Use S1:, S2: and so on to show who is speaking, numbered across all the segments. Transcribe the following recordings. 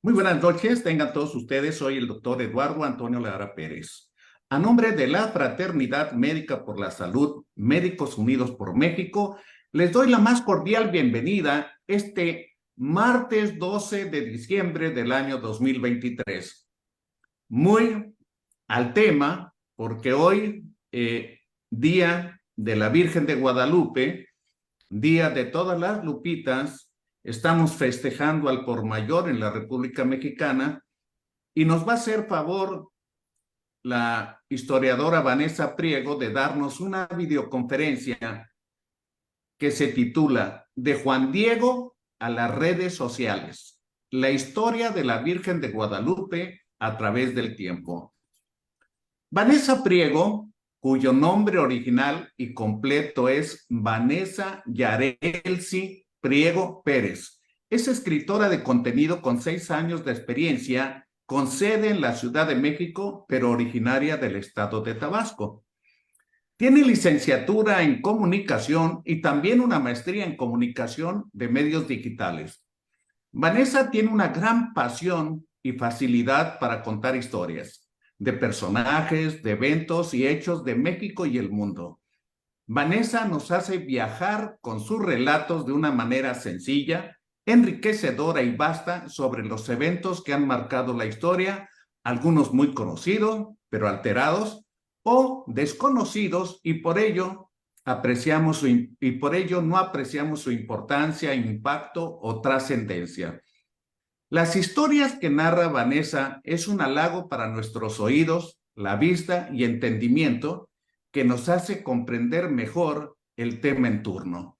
S1: Muy buenas noches, tengan todos ustedes. Soy el doctor Eduardo Antonio Lara Pérez. A nombre de la Fraternidad Médica por la Salud, Médicos Unidos por México, les doy la más cordial bienvenida este martes 12 de diciembre del año 2023. Muy al tema, porque hoy, Día de la Virgen de Guadalupe, Día de todas las Lupitas, estamos festejando al por mayor en la República Mexicana y nos va a hacer favor la historiadora Vanessa Priego de darnos una videoconferencia que se titula De Juan Diego a las redes sociales, la historia de la Virgen de Guadalupe a través del tiempo. Vanessa Priego, cuyo nombre original y completo es Vanessa Yarelsi Priego Pérez, es escritora de contenido con 6 años de experiencia, con sede en la Ciudad de México, pero originaria del estado de Tabasco. Tiene licenciatura en comunicación y también una maestría en comunicación de medios digitales. Vanessa tiene una gran pasión y facilidad para contar historias de personajes, de eventos y hechos de México y el mundo. Vanessa nos hace viajar con sus relatos de una manera sencilla, enriquecedora y vasta sobre los eventos que han marcado la historia, algunos muy conocidos, pero alterados, o desconocidos, y por ello no apreciamos su importancia, impacto o trascendencia. Las historias que narra Vanessa es un halago para nuestros oídos, la vista y entendimiento que nos hace comprender mejor el tema en turno.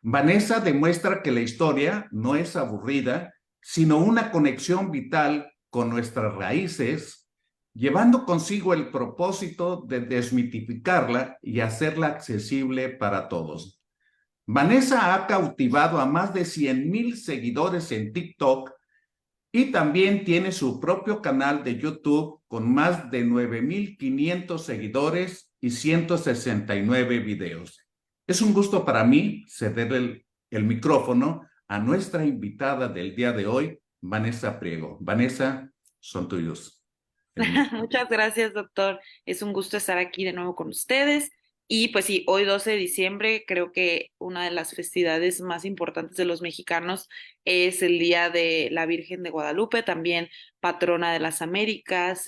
S1: Vanessa demuestra que la historia no es aburrida, sino una conexión vital con nuestras raíces, llevando consigo el propósito de desmitificarla y hacerla accesible para todos. Vanessa ha cautivado a más de 100,000 seguidores en TikTok y también tiene su propio canal de YouTube con más de 9,500 seguidores y 169 videos. Es un gusto para mí ceder el micrófono a nuestra invitada del día de hoy, Vanessa Priego. Vanessa, son tuyos.
S2: Muchas gracias, doctor. Es un gusto estar aquí de nuevo con ustedes. Y pues sí, hoy 12 de diciembre creo que una de las festividades más importantes de los mexicanos es el Día de la Virgen de Guadalupe, también patrona de las Américas,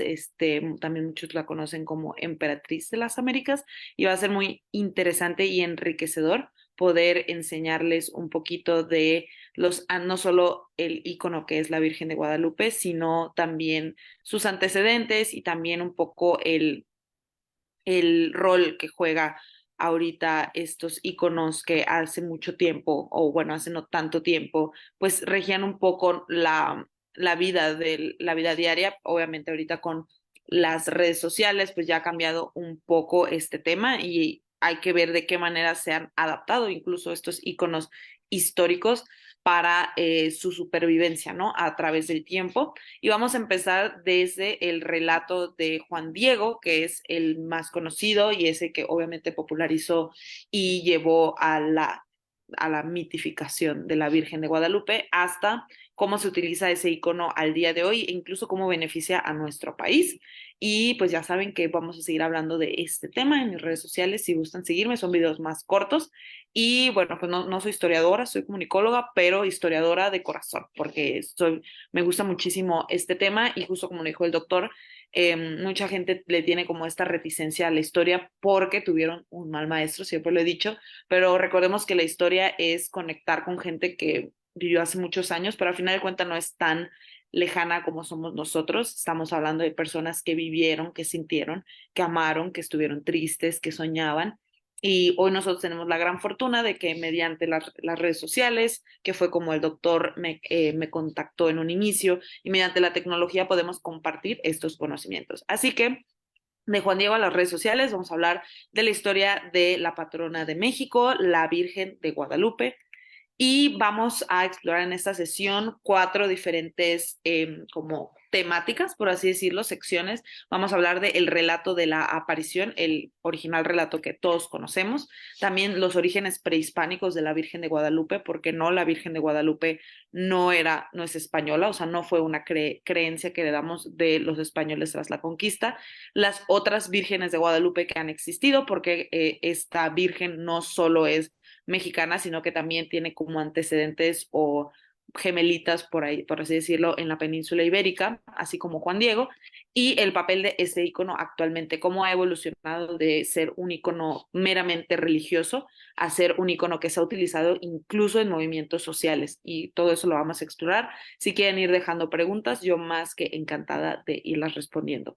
S2: también muchos la conocen como Emperatriz de las Américas, y va a ser muy interesante y enriquecedor poder enseñarles un poquito de no solo el icono que es la Virgen de Guadalupe, sino también sus antecedentes y también un poco el rol que juega ahorita estos iconos que hace mucho tiempo, o bueno, hace no tanto tiempo, pues regían un poco la vida diaria. Obviamente ahorita con las redes sociales, pues ya ha cambiado un poco este tema y hay que ver de qué manera se han adaptado incluso estos iconos históricos para su supervivencia, ¿no? A través del tiempo. Y vamos a empezar desde el relato de Juan Diego, que es el más conocido y ese que obviamente popularizó y llevó a la mitificación de la Virgen de Guadalupe, hasta cómo se utiliza ese icono al día de hoy e incluso cómo beneficia a nuestro país. Y pues ya saben que vamos a seguir hablando de este tema en mis redes sociales. Si gustan seguirme, son videos más cortos. Y bueno, pues no soy historiadora, soy comunicóloga, pero historiadora de corazón, porque me gusta muchísimo este tema y justo como lo dijo el doctor, mucha gente le tiene como esta reticencia a la historia porque tuvieron un mal maestro, siempre lo he dicho, pero recordemos que la historia es conectar con gente que vivió hace muchos años, pero al final de cuentas no es tan lejana como somos nosotros. Estamos hablando de personas que vivieron, que sintieron, que amaron, que estuvieron tristes, que soñaban. Y hoy nosotros tenemos la gran fortuna de que mediante las redes sociales, que fue como el doctor me contactó en un inicio, y mediante la tecnología podemos compartir estos conocimientos. Así que de Juan Diego a las redes sociales, vamos a hablar de la historia de la patrona de México, la Virgen de Guadalupe, y vamos a explorar en esta sesión 4 diferentes como temáticas, por así decirlo, secciones. Vamos a hablar del relato de la aparición, el original relato que todos conocemos, también los orígenes prehispánicos de la Virgen de Guadalupe, porque no, la Virgen de Guadalupe no es española, o sea, no fue una creencia que le damos de los españoles tras la conquista. Las otras vírgenes de Guadalupe que han existido, porque esta virgen no solo es mexicana, sino que también tiene como antecedentes o gemelitas por ahí, por así decirlo, en la península ibérica, así como Juan Diego, y el papel de ese icono actualmente, cómo ha evolucionado de ser un icono meramente religioso a ser un icono que se ha utilizado incluso en movimientos sociales, y todo eso lo vamos a explorar. Si quieren ir dejando preguntas, yo más que encantada de irlas respondiendo.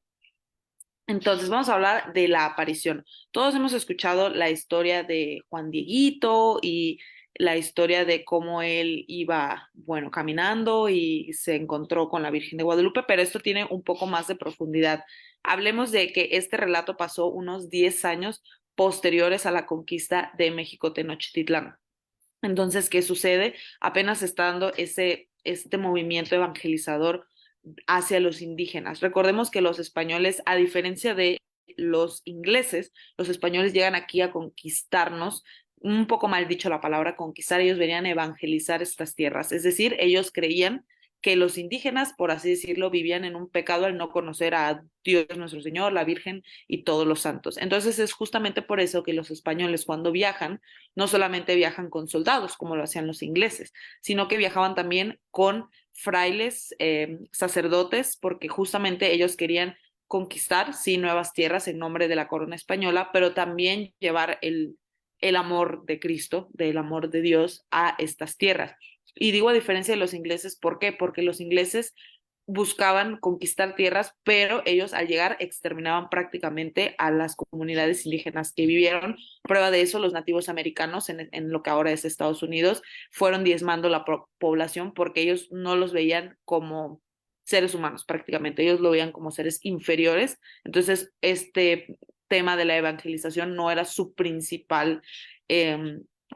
S2: Entonces, vamos a hablar de la aparición. Todos hemos escuchado la historia de Juan Dieguito y la historia de cómo él iba, bueno, caminando y se encontró con la Virgen de Guadalupe, pero esto tiene un poco más de profundidad. Hablemos de que este relato pasó unos 10 años posteriores a la conquista de México Tenochtitlán. Entonces, ¿qué sucede? Apenas está dando este movimiento evangelizador hacia los indígenas. Recordemos que los españoles, a diferencia de los ingleses, los españoles llegan aquí a conquistarnos, un poco mal dicho la palabra conquistar, ellos venían a evangelizar estas tierras, es decir, ellos creían que los indígenas, por así decirlo, vivían en un pecado al no conocer a Dios nuestro Señor, la Virgen y todos los santos. Entonces es justamente por eso que los españoles cuando viajan, no solamente viajan con soldados, como lo hacían los ingleses, sino que viajaban también con frailes, sacerdotes, porque justamente ellos querían conquistar, sí, nuevas tierras en nombre de la corona española, pero también llevar el amor de Cristo, del amor de Dios a estas tierras. Y digo a diferencia de los ingleses, ¿por qué? Porque los ingleses buscaban conquistar tierras, pero ellos al llegar exterminaban prácticamente a las comunidades indígenas que vivieron. Prueba de eso, los nativos americanos en lo que ahora es Estados Unidos fueron diezmando la población porque ellos no los veían como seres humanos prácticamente, ellos lo veían como seres inferiores. Entonces, este tema de la evangelización no era su principal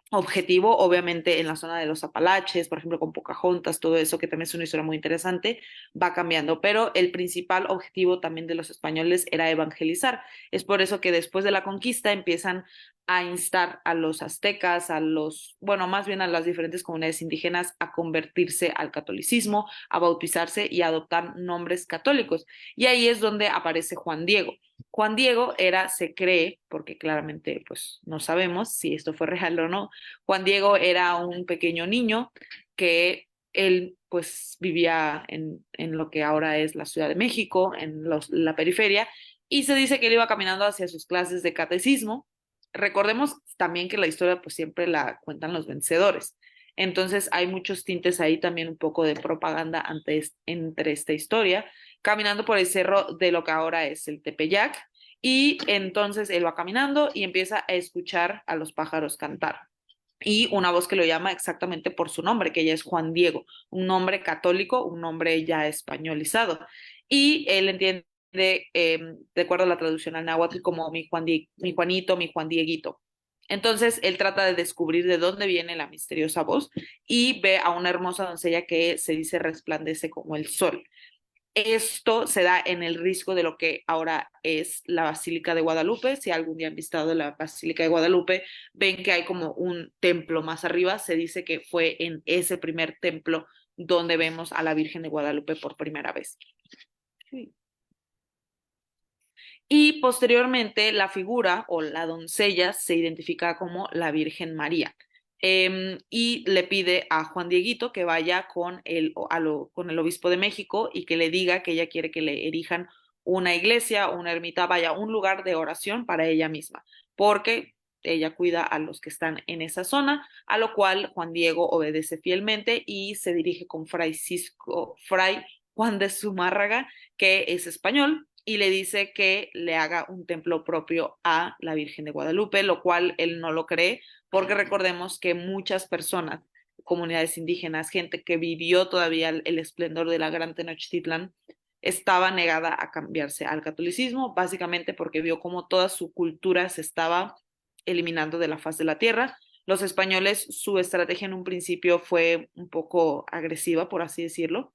S2: objetivo, obviamente en la zona de los Apalaches, por ejemplo, con Pocahontas, todo eso, que también es una historia muy interesante, va cambiando, pero el principal objetivo también de los españoles era evangelizar. Es por eso que después de la conquista empiezan a instar a los aztecas, bueno, más bien a las diferentes comunidades indígenas a convertirse al catolicismo, a bautizarse y a adoptar nombres católicos. Y ahí es donde aparece Juan Diego. Juan Diego se cree, porque claramente pues no sabemos si esto fue real o no, Juan Diego era un pequeño niño que él pues vivía en lo que ahora es la Ciudad de México, en la periferia, y se dice que él iba caminando hacia sus clases de catecismo. Recordemos también que la historia pues siempre la cuentan los vencedores. Entonces hay muchos tintes ahí también un poco de propaganda entre esta historia, caminando por el cerro de lo que ahora es el Tepeyac, y entonces él va caminando y empieza a escuchar a los pájaros cantar. Y una voz que lo llama exactamente por su nombre, que ya es Juan Diego, un nombre católico, un nombre ya españolizado. Y él entiende, de acuerdo a la traducción al náhuatl, como mi Juanito, mi Juan Dieguito. Entonces él trata de descubrir de dónde viene la misteriosa voz y ve a una hermosa doncella que se dice resplandece como el sol. Esto se da en el risco de lo que ahora es la Basílica de Guadalupe. Si algún día han visitado la Basílica de Guadalupe, ven que hay como un templo más arriba. Se dice que fue en ese primer templo donde vemos a la Virgen de Guadalupe por primera vez. Sí. Y posteriormente la figura o la doncella se identifica como la Virgen María. Y le pide a Juan Dieguito que vaya con con el obispo de México y que le diga que ella quiere que le erijan una iglesia, una ermita, vaya, un lugar de oración para ella misma, porque ella cuida a los que están en esa zona, a lo cual Juan Diego obedece fielmente y se dirige con Fray Juan de Zumárraga, que es español, y le dice que le haga un templo propio a la Virgen de Guadalupe, lo cual él no lo cree, porque recordemos que muchas personas, comunidades indígenas, gente que vivió todavía el esplendor de la Gran Tenochtitlán, estaba negada a cambiarse al catolicismo, básicamente porque vio cómo toda su cultura se estaba eliminando de la faz de la tierra. Los españoles, su estrategia en un principio fue un poco agresiva, por así decirlo,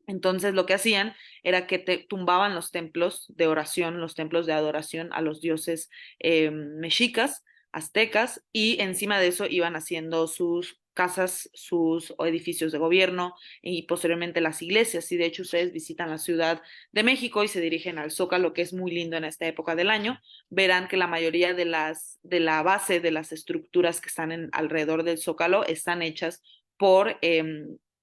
S2: Entonces lo que hacían era que tumbaban los templos de oración, los templos de adoración a los dioses mexicas, aztecas, y encima de eso iban haciendo sus casas, sus edificios de gobierno y posteriormente las iglesias. Y de hecho ustedes visitan la Ciudad de México y se dirigen al Zócalo, que es muy lindo en esta época del año, verán que la mayoría de la base de las estructuras que están alrededor del Zócalo están hechas por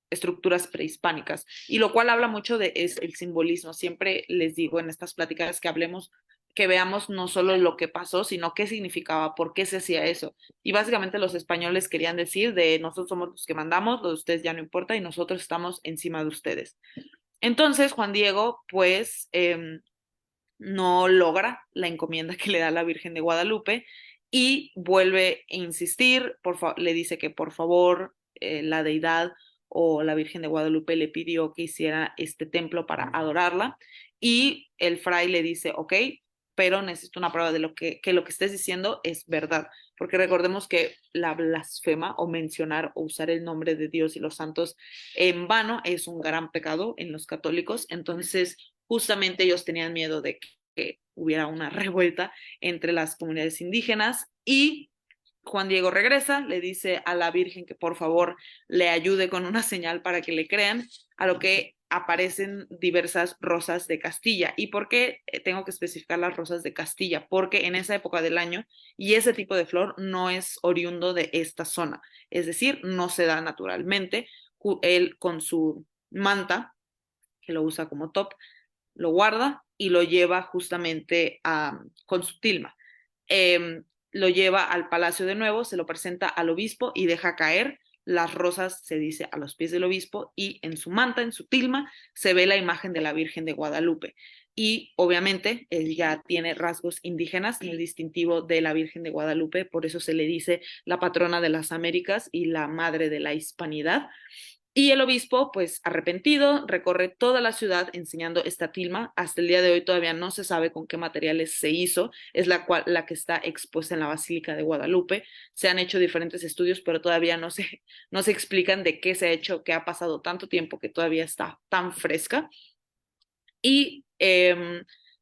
S2: estructuras prehispánicas, y lo cual habla mucho de es el simbolismo. Siempre les digo en estas pláticas que hablemos, que veamos no solo lo que pasó, sino qué significaba, por qué se hacía eso. Y básicamente los españoles querían decir de nosotros somos los que mandamos, lo de ustedes ya no importa y nosotros estamos encima de ustedes. Entonces Juan Diego, pues, no logra la encomienda que le da la Virgen de Guadalupe y vuelve a insistir, le dice que por favor la deidad o la Virgen de Guadalupe le pidió que hiciera este templo para adorarla, y el fray le dice, ok, pero necesito una prueba de que lo que estés diciendo es verdad, porque recordemos que la blasfema o mencionar o usar el nombre de Dios y los santos en vano es un gran pecado en los católicos. Entonces justamente ellos tenían miedo de que hubiera una revuelta entre las comunidades indígenas, y Juan Diego regresa, le dice a la Virgen que por favor le ayude con una señal para que le crean, a lo que aparecen diversas rosas de Castilla. ¿Y por qué tengo que especificar las rosas de Castilla? Porque en esa época del año y ese tipo de flor no es oriundo de esta zona, es decir, no se da naturalmente. Él con su manta, que lo usa como top, lo guarda y lo lleva justamente con su tilma. Lo lleva al palacio de nuevo, se lo presenta al obispo y deja caer las rosas, se dice, a los pies del obispo, y en su manta, en su tilma, se ve la imagen de la Virgen de Guadalupe. Y obviamente él ya tiene rasgos indígenas en el distintivo de la Virgen de Guadalupe, por eso se le dice la patrona de las Américas y la madre de la hispanidad. Y el obispo, pues arrepentido, recorre toda la ciudad enseñando esta tilma. Hasta el día de hoy todavía no se sabe con qué materiales se hizo. Es la que está expuesta en la Basílica de Guadalupe. Se han hecho diferentes estudios, pero todavía no se explican de qué se ha hecho, qué ha pasado tanto tiempo que todavía está tan fresca. Y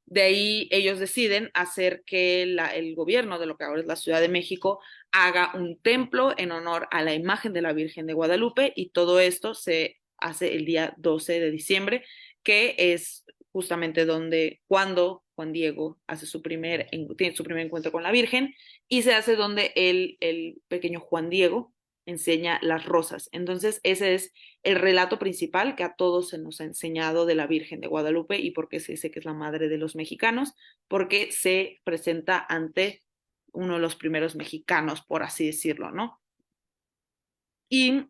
S2: de ahí ellos deciden hacer que el gobierno de lo que ahora es la Ciudad de México haga un templo en honor a la imagen de la Virgen de Guadalupe, y todo esto se hace el día 12 de diciembre, que es justamente cuando Juan Diego tiene su primer encuentro con la Virgen, y se hace donde el pequeño Juan Diego enseña las rosas. Entonces ese es el relato principal que a todos se nos ha enseñado de la Virgen de Guadalupe, y por qué se dice que es la madre de los mexicanos, porque se presenta ante uno de los primeros mexicanos, por así decirlo, ¿no? Y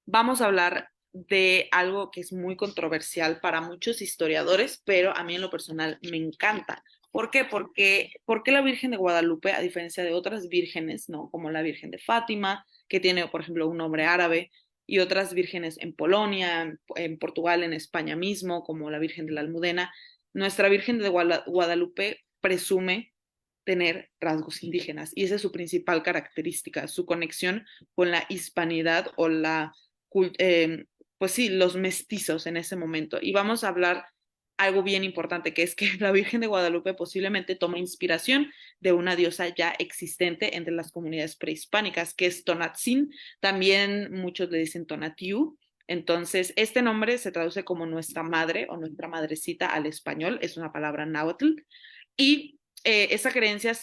S2: vamos a hablar de algo que es muy controversial para muchos historiadores, pero a mí en lo personal me encanta. ¿Por qué? ¿Por qué la Virgen de Guadalupe, a diferencia de otras vírgenes, ¿no? Como la Virgen de Fátima, que tiene, por ejemplo, un nombre árabe, y otras vírgenes en Polonia, en Portugal, en España mismo, como la Virgen de la Almudena, nuestra Virgen de Guadalupe presume tener rasgos indígenas, y esa es su principal característica, su conexión con la hispanidad o pues sí, los mestizos en ese momento. Y vamos a hablar algo bien importante, que es que la Virgen de Guadalupe posiblemente toma inspiración de una diosa ya existente entre las comunidades prehispánicas, que es Tonatzin. También muchos le dicen Tonatiuh. Entonces, este nombre se traduce como nuestra madre o nuestra madrecita al español, es una palabra náhuatl, y esa creencia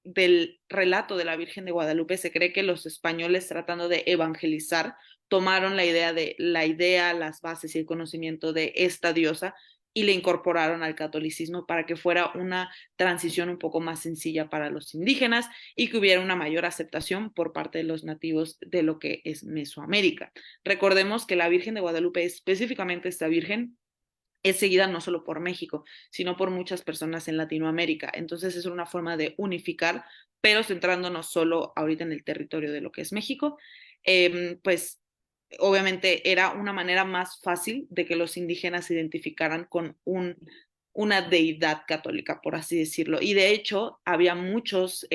S2: del relato de la Virgen de Guadalupe se cree que los españoles, tratando de evangelizar, tomaron la idea, las bases y el conocimiento de esta diosa y le incorporaron al catolicismo para que fuera una transición un poco más sencilla para los indígenas y que hubiera una mayor aceptación por parte de los nativos de lo que es Mesoamérica. Recordemos que la Virgen de Guadalupe, específicamente esta Virgen, es seguida no solo por México, sino por muchas personas en Latinoamérica. Entonces es una forma de unificar, pero centrándonos solo ahorita en el territorio de lo que es México. Pues obviamente era una manera más fácil de que los indígenas se identificaran con una deidad católica, por así decirlo. Y de hecho había muchos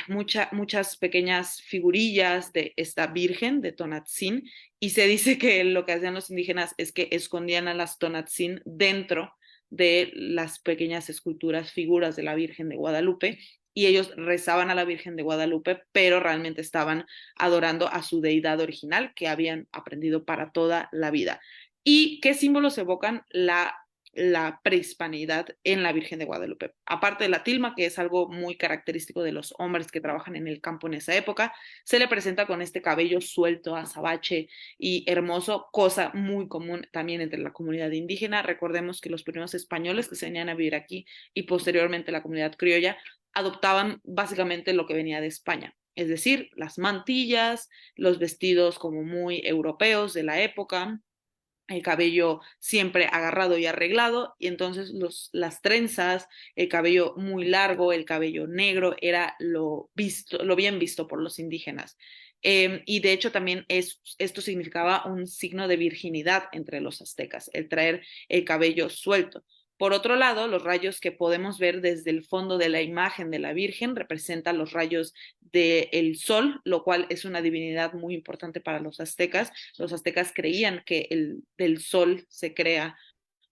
S2: muchas pequeñas figurillas de esta Virgen de Tonatzin, y se dice que lo que hacían los indígenas es que escondían a las Tonatzin dentro de las pequeñas esculturas, figuras de la Virgen de Guadalupe, y ellos rezaban a la Virgen de Guadalupe, pero realmente estaban adorando a su deidad original que habían aprendido para toda la vida. ¿Y qué símbolos evocan la prehispanidad en la Virgen de Guadalupe? Aparte de la tilma, que es algo muy característico de los hombres que trabajan en el campo en esa época, se le presenta con este cabello suelto, azabache y hermoso, cosa muy común también entre la comunidad indígena. Recordemos que los primeros españoles que se venían a vivir aquí y posteriormente la comunidad criolla adoptaban básicamente lo que venía de España, es decir, las mantillas, los vestidos como muy europeos de la época, el cabello siempre agarrado y arreglado, y entonces las trenzas, el cabello muy largo, el cabello negro, era lo bien visto por los indígenas. Y de hecho también esto significaba un signo de virginidad entre los aztecas, el traer el cabello suelto. Por otro lado, los rayos que podemos ver desde el fondo de la imagen de la Virgen representan los rayos del sol, lo cual es una divinidad muy importante para los aztecas. Los aztecas creían que del sol se crea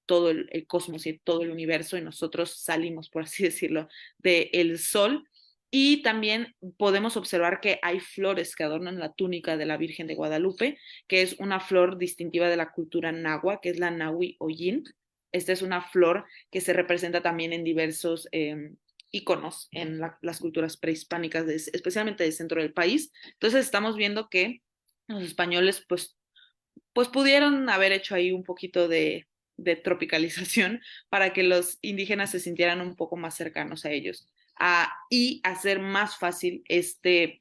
S2: todo el cosmos y todo el universo, y nosotros salimos, por así decirlo, del sol. Y también podemos observar que hay flores que adornan la túnica de la Virgen de Guadalupe, que es una flor distintiva de la cultura nahua, que es la Nahui Oyin. Esta es una flor que se representa también en diversos íconos en las culturas prehispánicas, especialmente del centro del país. Entonces estamos viendo que los españoles pues pudieron haber hecho ahí un poquito de tropicalización para que los indígenas se sintieran un poco más cercanos a ellos, y hacer más fácil este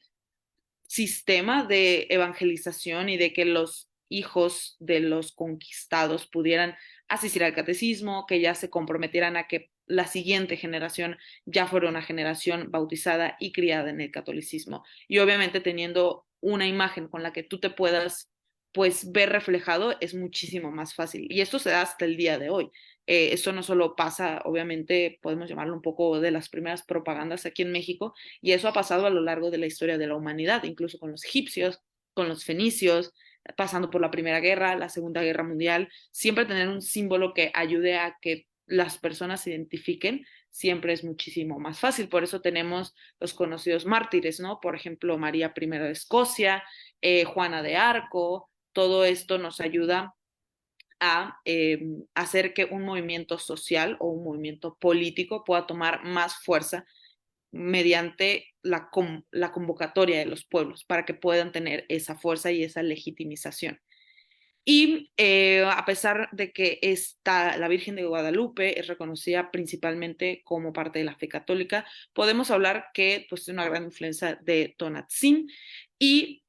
S2: sistema de evangelización y de que los hijos de los conquistados pudieran asistir al catecismo, que ya se comprometieran a que la siguiente generación ya fuera una generación bautizada y criada en el catolicismo. Y obviamente teniendo una imagen con la que tú te puedas pues ver reflejado es muchísimo más fácil. Y esto se da hasta el día de hoy. Esto no solo pasa, obviamente, podemos llamarlo un poco de las primeras propagandas aquí en México, y eso ha pasado a lo largo de la historia de la humanidad, incluso con los egipcios, con los fenicios, pasando por la Primera Guerra, la Segunda Guerra Mundial. Siempre tener un símbolo que ayude a que las personas se identifiquen siempre es muchísimo más fácil. Por eso tenemos los conocidos mártires, ¿no? Por ejemplo, María I de Escocia, Juana de Arco. Todo esto nos ayuda a hacer que un movimiento social o un movimiento político pueda tomar más fuerza mediante la convocatoria de los pueblos para que puedan tener esa fuerza y esa legitimización. Y a pesar de que la Virgen de Guadalupe es reconocida principalmente como parte de la fe católica, podemos hablar que pues, es una gran influencia de Tonatzin, y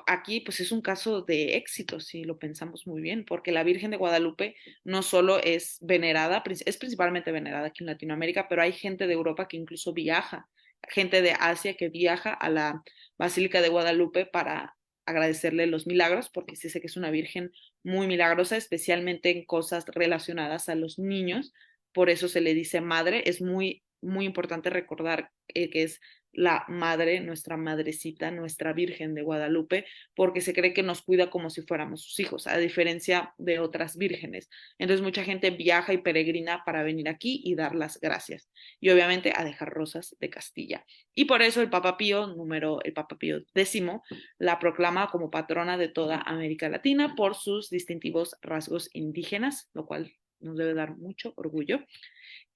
S2: aquí pues es un caso de éxito, si lo pensamos muy bien, porque la Virgen de Guadalupe no solo es venerada, es principalmente venerada aquí en Latinoamérica, pero hay gente de Europa que incluso viaja, gente de Asia que viaja a la Basílica de Guadalupe para agradecerle los milagros, porque sí sé que es una virgen muy milagrosa, especialmente en cosas relacionadas a los niños. Por eso se le dice madre. Es muy, muy importante recordar que es la madre, nuestra madrecita, nuestra Virgen de Guadalupe, porque se cree que nos cuida como si fuéramos sus hijos, a diferencia de otras vírgenes. Entonces mucha gente viaja y peregrina para venir aquí y dar las gracias. Y obviamente a dejar rosas de Castilla. Y por eso el Papa Pío, el Papa Pío X, la proclama como patrona de toda América Latina por sus distintivos rasgos indígenas, lo cual nos debe dar mucho orgullo.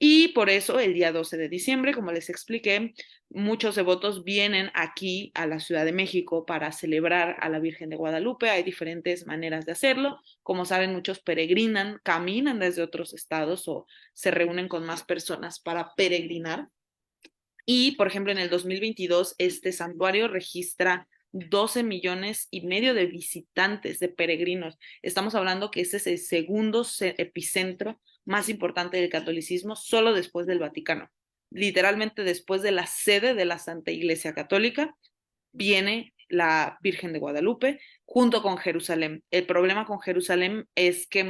S2: Y por eso el día 12 de diciembre, como les expliqué, muchos devotos vienen aquí a la Ciudad de México para celebrar a la Virgen de Guadalupe. Hay diferentes maneras de hacerlo. Como saben, muchos peregrinan, caminan desde otros estados o se reúnen con más personas para peregrinar. Y, por ejemplo, en el 2022, este santuario registra 12,5 millones de visitantes, de peregrinos. Estamos hablando que este es el segundo epicentro más importante del catolicismo, solo después del Vaticano. Literalmente después de la sede de la Santa Iglesia Católica, viene la Virgen de Guadalupe junto con Jerusalén. El problema con Jerusalén es que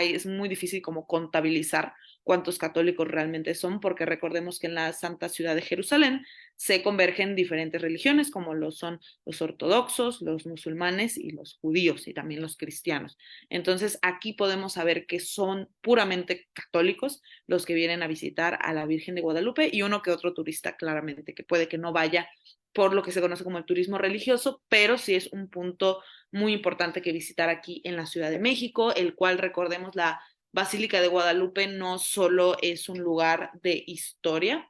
S2: es muy difícil como contabilizar cuántos católicos realmente son, porque recordemos que en la Santa Ciudad de Jerusalén se convergen diferentes religiones, como lo son los ortodoxos, los musulmanes y los judíos, y también los cristianos. Entonces, aquí podemos saber que son puramente católicos los que vienen a visitar a la Virgen de Guadalupe, y uno que otro turista, claramente, que puede que no vaya por lo que se conoce como el turismo religioso, pero sí es un punto muy importante que visitar aquí en la Ciudad de México, el cual, recordemos, la Basílica de Guadalupe no solo es un lugar de historia,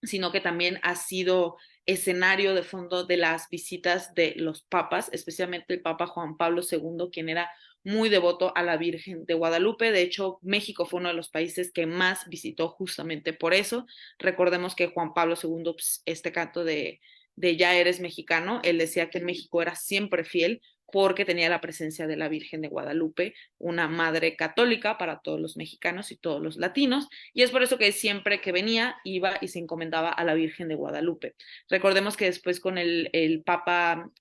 S2: sino que también ha sido escenario de fondo de las visitas de los papas, especialmente el Papa Juan Pablo II, quien era muy devoto a la Virgen de Guadalupe. De hecho, México fue uno de los países que más visitó justamente por eso. Recordemos que Juan Pablo II, pues, este canto de Ya eres mexicano, él decía que en México era siempre fiel porque tenía la presencia de la Virgen de Guadalupe, una madre católica para todos los mexicanos y todos los latinos, y es por eso que siempre que venía iba y se encomendaba a la Virgen de Guadalupe. Recordemos que después con el Papa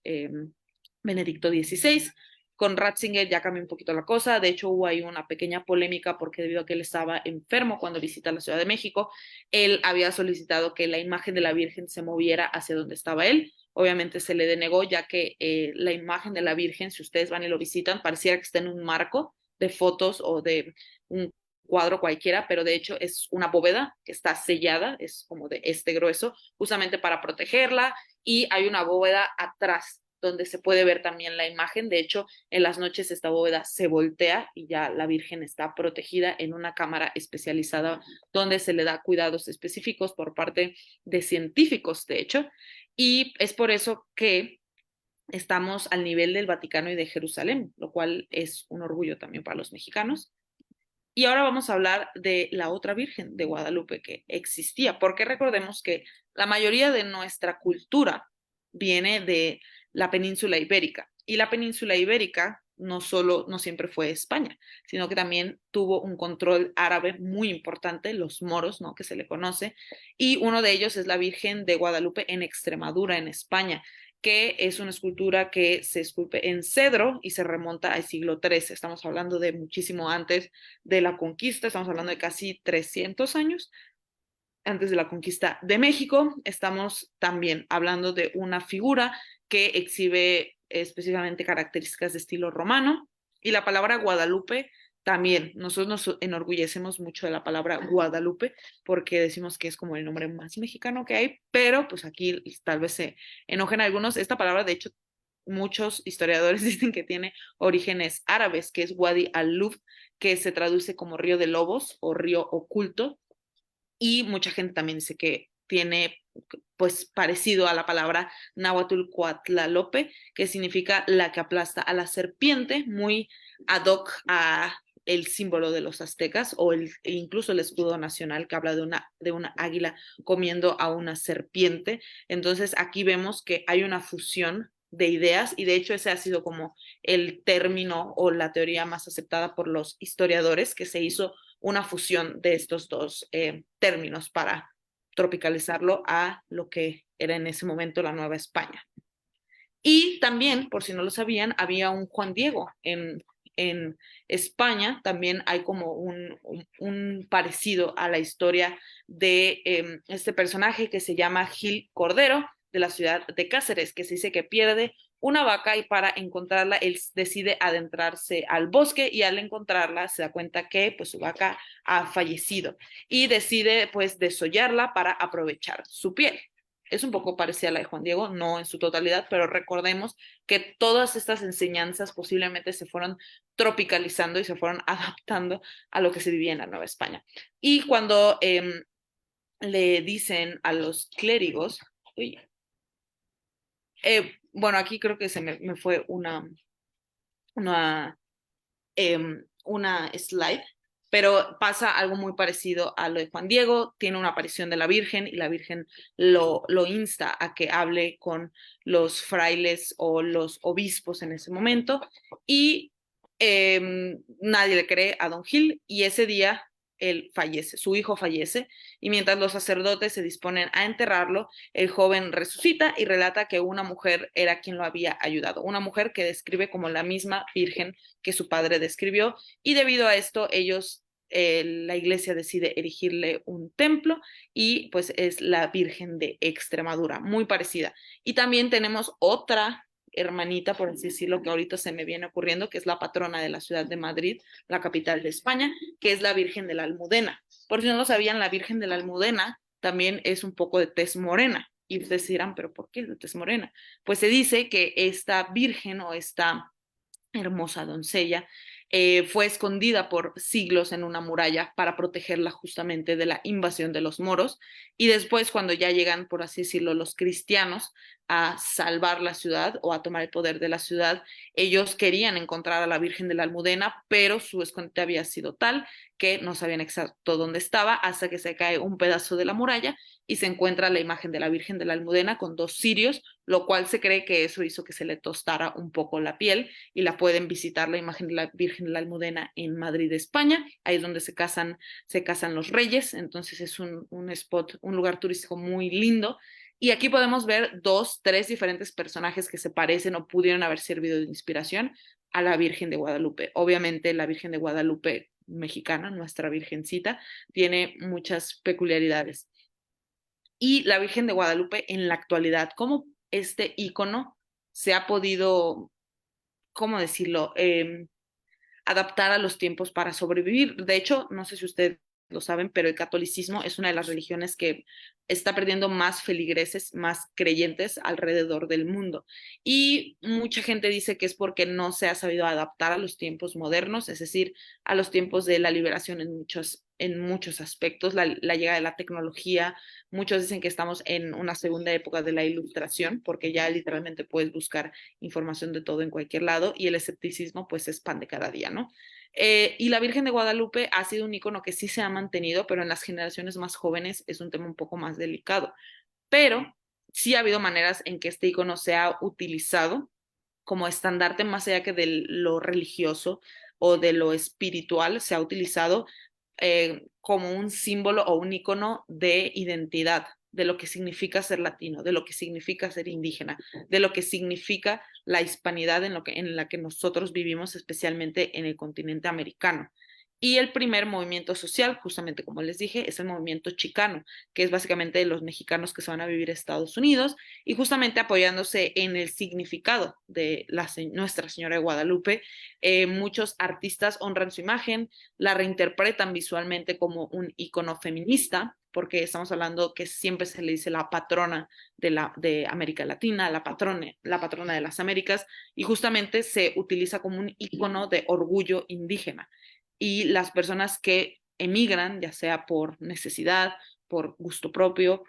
S2: Benedicto XVI, con Ratzinger ya cambió un poquito la cosa. De hecho, hubo ahí una pequeña polémica porque debido a que él estaba enfermo cuando visita la Ciudad de México, él había solicitado que la imagen de la Virgen se moviera hacia donde estaba él. Obviamente se le denegó, ya que la imagen de la Virgen, si ustedes van y lo visitan, pareciera que está en un marco de fotos o de un cuadro cualquiera, pero de hecho es una bóveda que está sellada, es como de este grueso, justamente para protegerla, y hay una bóveda atrás donde se puede ver también la imagen. De hecho, en las noches esta bóveda se voltea y ya la Virgen está protegida en una cámara especializada donde se le da cuidados específicos por parte de científicos, de hecho, y es por eso que estamos al nivel del Vaticano y de Jerusalén, lo cual es un orgullo también para los mexicanos. Y ahora vamos a hablar de la otra Virgen de Guadalupe que existía, porque recordemos que la mayoría de nuestra cultura viene de la península ibérica, y la península ibérica no siempre fue España, sino que también tuvo un control árabe muy importante, los moros, ¿no? Que se le conoce, y uno de ellos es la Virgen de Guadalupe en Extremadura, en España, que es una escultura que se esculpe en cedro y se remonta al siglo XIII. Estamos hablando de muchísimo antes de la conquista, estamos hablando de casi 300 años antes de la conquista de México. Estamos también hablando de una figura que exhibe específicamente características de estilo romano, y la palabra Guadalupe también. Nosotros nos enorgullecemos mucho de la palabra Guadalupe porque decimos que es como el nombre más mexicano que hay, pero pues aquí tal vez se enojen algunos. Esta palabra, de hecho, muchos historiadores dicen que tiene orígenes árabes, que es Wadi al-Luf, que se traduce como río de lobos o río oculto, y mucha gente también dice que tiene pues parecido a la palabra náhuatl cuatlalope, que significa la que aplasta a la serpiente, muy ad hoc a el símbolo de los aztecas, o incluso el escudo nacional que habla de una águila comiendo a una serpiente. Entonces aquí vemos que hay una fusión de ideas, y de hecho ese ha sido como el término o la teoría más aceptada por los historiadores, que se hizo una fusión de estos dos términos para tropicalizarlo a lo que era en ese momento la Nueva España. Y también, por si no lo sabían, había un Juan Diego en España. También hay como un parecido a la historia de este personaje que se llama Gil Cordero, de la ciudad de Cáceres, que se dice que pierde una vaca, y para encontrarla él decide adentrarse al bosque, y al encontrarla se da cuenta que pues su vaca ha fallecido y decide pues desollarla para aprovechar su piel. Es un poco parecida a la de Juan Diego, no en su totalidad, pero recordemos que todas estas enseñanzas posiblemente se fueron tropicalizando y se fueron adaptando a lo que se vivía en la Nueva España. Y cuando le dicen a los clérigos, uy, bueno, aquí creo que me fue una, una slide, pero pasa algo muy parecido a lo de Juan Diego. Tiene una aparición de la Virgen, y la Virgen lo insta a que hable con los frailes o los obispos en ese momento, y nadie le cree a Don Gil, y ese día él fallece, su hijo fallece, y mientras los sacerdotes se disponen a enterrarlo, el joven resucita y relata que una mujer era quien lo había ayudado, una mujer que describe como la misma Virgen que su padre describió, y debido a esto ellos la iglesia decide erigirle un templo y pues es la Virgen de Extremadura, muy parecida. Y también tenemos otra hermanita, por así decirlo, que ahorita se me viene ocurriendo, que es la patrona de la ciudad de Madrid, la capital de España, que es la Virgen de la Almudena. Por si no lo sabían, la Virgen de la Almudena también es un poco de tez morena. Y ustedes dirán, ¿pero por qué de tez morena? Pues se dice que esta virgen o esta hermosa doncella, fue escondida por siglos en una muralla para protegerla justamente de la invasión de los moros. Y después, cuando ya llegan, por así decirlo, los cristianos a salvar la ciudad o a tomar el poder de la ciudad, ellos querían encontrar a la Virgen de la Almudena, pero su escondite había sido tal que no sabían exacto dónde estaba hasta que se cae un pedazo de la muralla y se encuentra la imagen de la Virgen de la Almudena con dos cirios, lo cual se cree que eso hizo que se le tostara un poco la piel y la pueden visitar la imagen de la Virgen de la Almudena en Madrid, España. Ahí es donde se casan los reyes, entonces es un spot, un lugar turístico muy lindo. Y aquí podemos ver tres diferentes personajes que se parecen o pudieron haber servido de inspiración a la Virgen de Guadalupe. Obviamente la Virgen de Guadalupe mexicana, nuestra virgencita, tiene muchas peculiaridades. Y la Virgen de Guadalupe en la actualidad, cómo este icono se ha podido, ¿cómo decirlo?, adaptar a los tiempos para sobrevivir. De hecho, no sé si ustedes lo saben, pero el catolicismo es una de las religiones que está perdiendo más feligreses, más creyentes alrededor del mundo. Y mucha gente dice que es porque no se ha sabido adaptar a los tiempos modernos, es decir, a los tiempos de la liberación en muchos aspectos, la llegada de la tecnología. Muchos dicen que estamos en una segunda época de la ilustración, porque ya literalmente puedes buscar información de todo en cualquier lado y el escepticismo pues es pan de cada día, ¿no? Y la Virgen de Guadalupe ha sido un icono que sí se ha mantenido, pero en las generaciones más jóvenes es un tema un poco más delicado. Pero sí ha habido maneras en que este icono se ha utilizado como estandarte más allá que de lo religioso o de lo espiritual, se ha utilizado como un símbolo o un icono de identidad, de lo que significa ser latino, de lo que significa ser indígena, de lo que significa la hispanidad en la que nosotros vivimos, especialmente en el continente americano. Y el primer movimiento social, justamente como les dije, es el movimiento chicano, que es básicamente los mexicanos que se van a vivir a Estados Unidos y justamente apoyándose en el significado de Nuestra Señora de Guadalupe. Muchos artistas honran su imagen, la reinterpretan visualmente como un icono feminista, porque estamos hablando que siempre se le dice la patrona de América Latina, la patrona de las Américas, y justamente se utiliza como un icono de orgullo indígena. Y las personas que emigran, ya sea por necesidad, por gusto propio,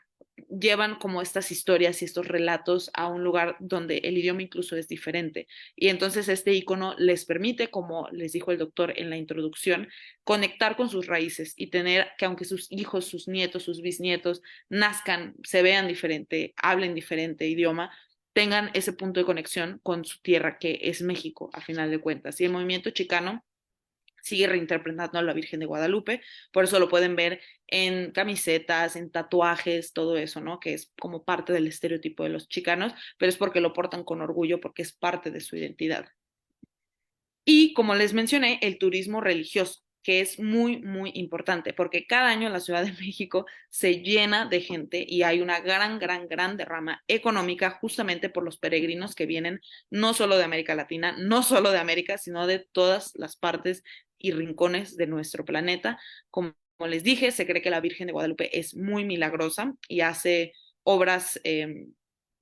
S2: llevan como estas historias y estos relatos a un lugar donde el idioma incluso es diferente. Y entonces este icono les permite, como les dijo el doctor en la introducción, conectar con sus raíces y tener que aunque sus hijos, sus nietos, sus bisnietos nazcan, se vean diferente, hablen diferente idioma, tengan ese punto de conexión con su tierra que es México a final de cuentas. Y el movimiento chicano sigue reinterpretando a la Virgen de Guadalupe, por eso lo pueden ver en camisetas, en tatuajes, todo eso, ¿no? Que es como parte del estereotipo de los chicanos, pero es porque lo portan con orgullo, porque es parte de su identidad. Y como les mencioné, el turismo religioso, que es muy, muy importante, porque cada año la Ciudad de México se llena de gente y hay una gran derrama económica justamente por los peregrinos que vienen no solo de América Latina, no solo de América, sino de todas las partes y rincones de nuestro planeta. Como les dije, se cree que la Virgen de Guadalupe es muy milagrosa y hace obras,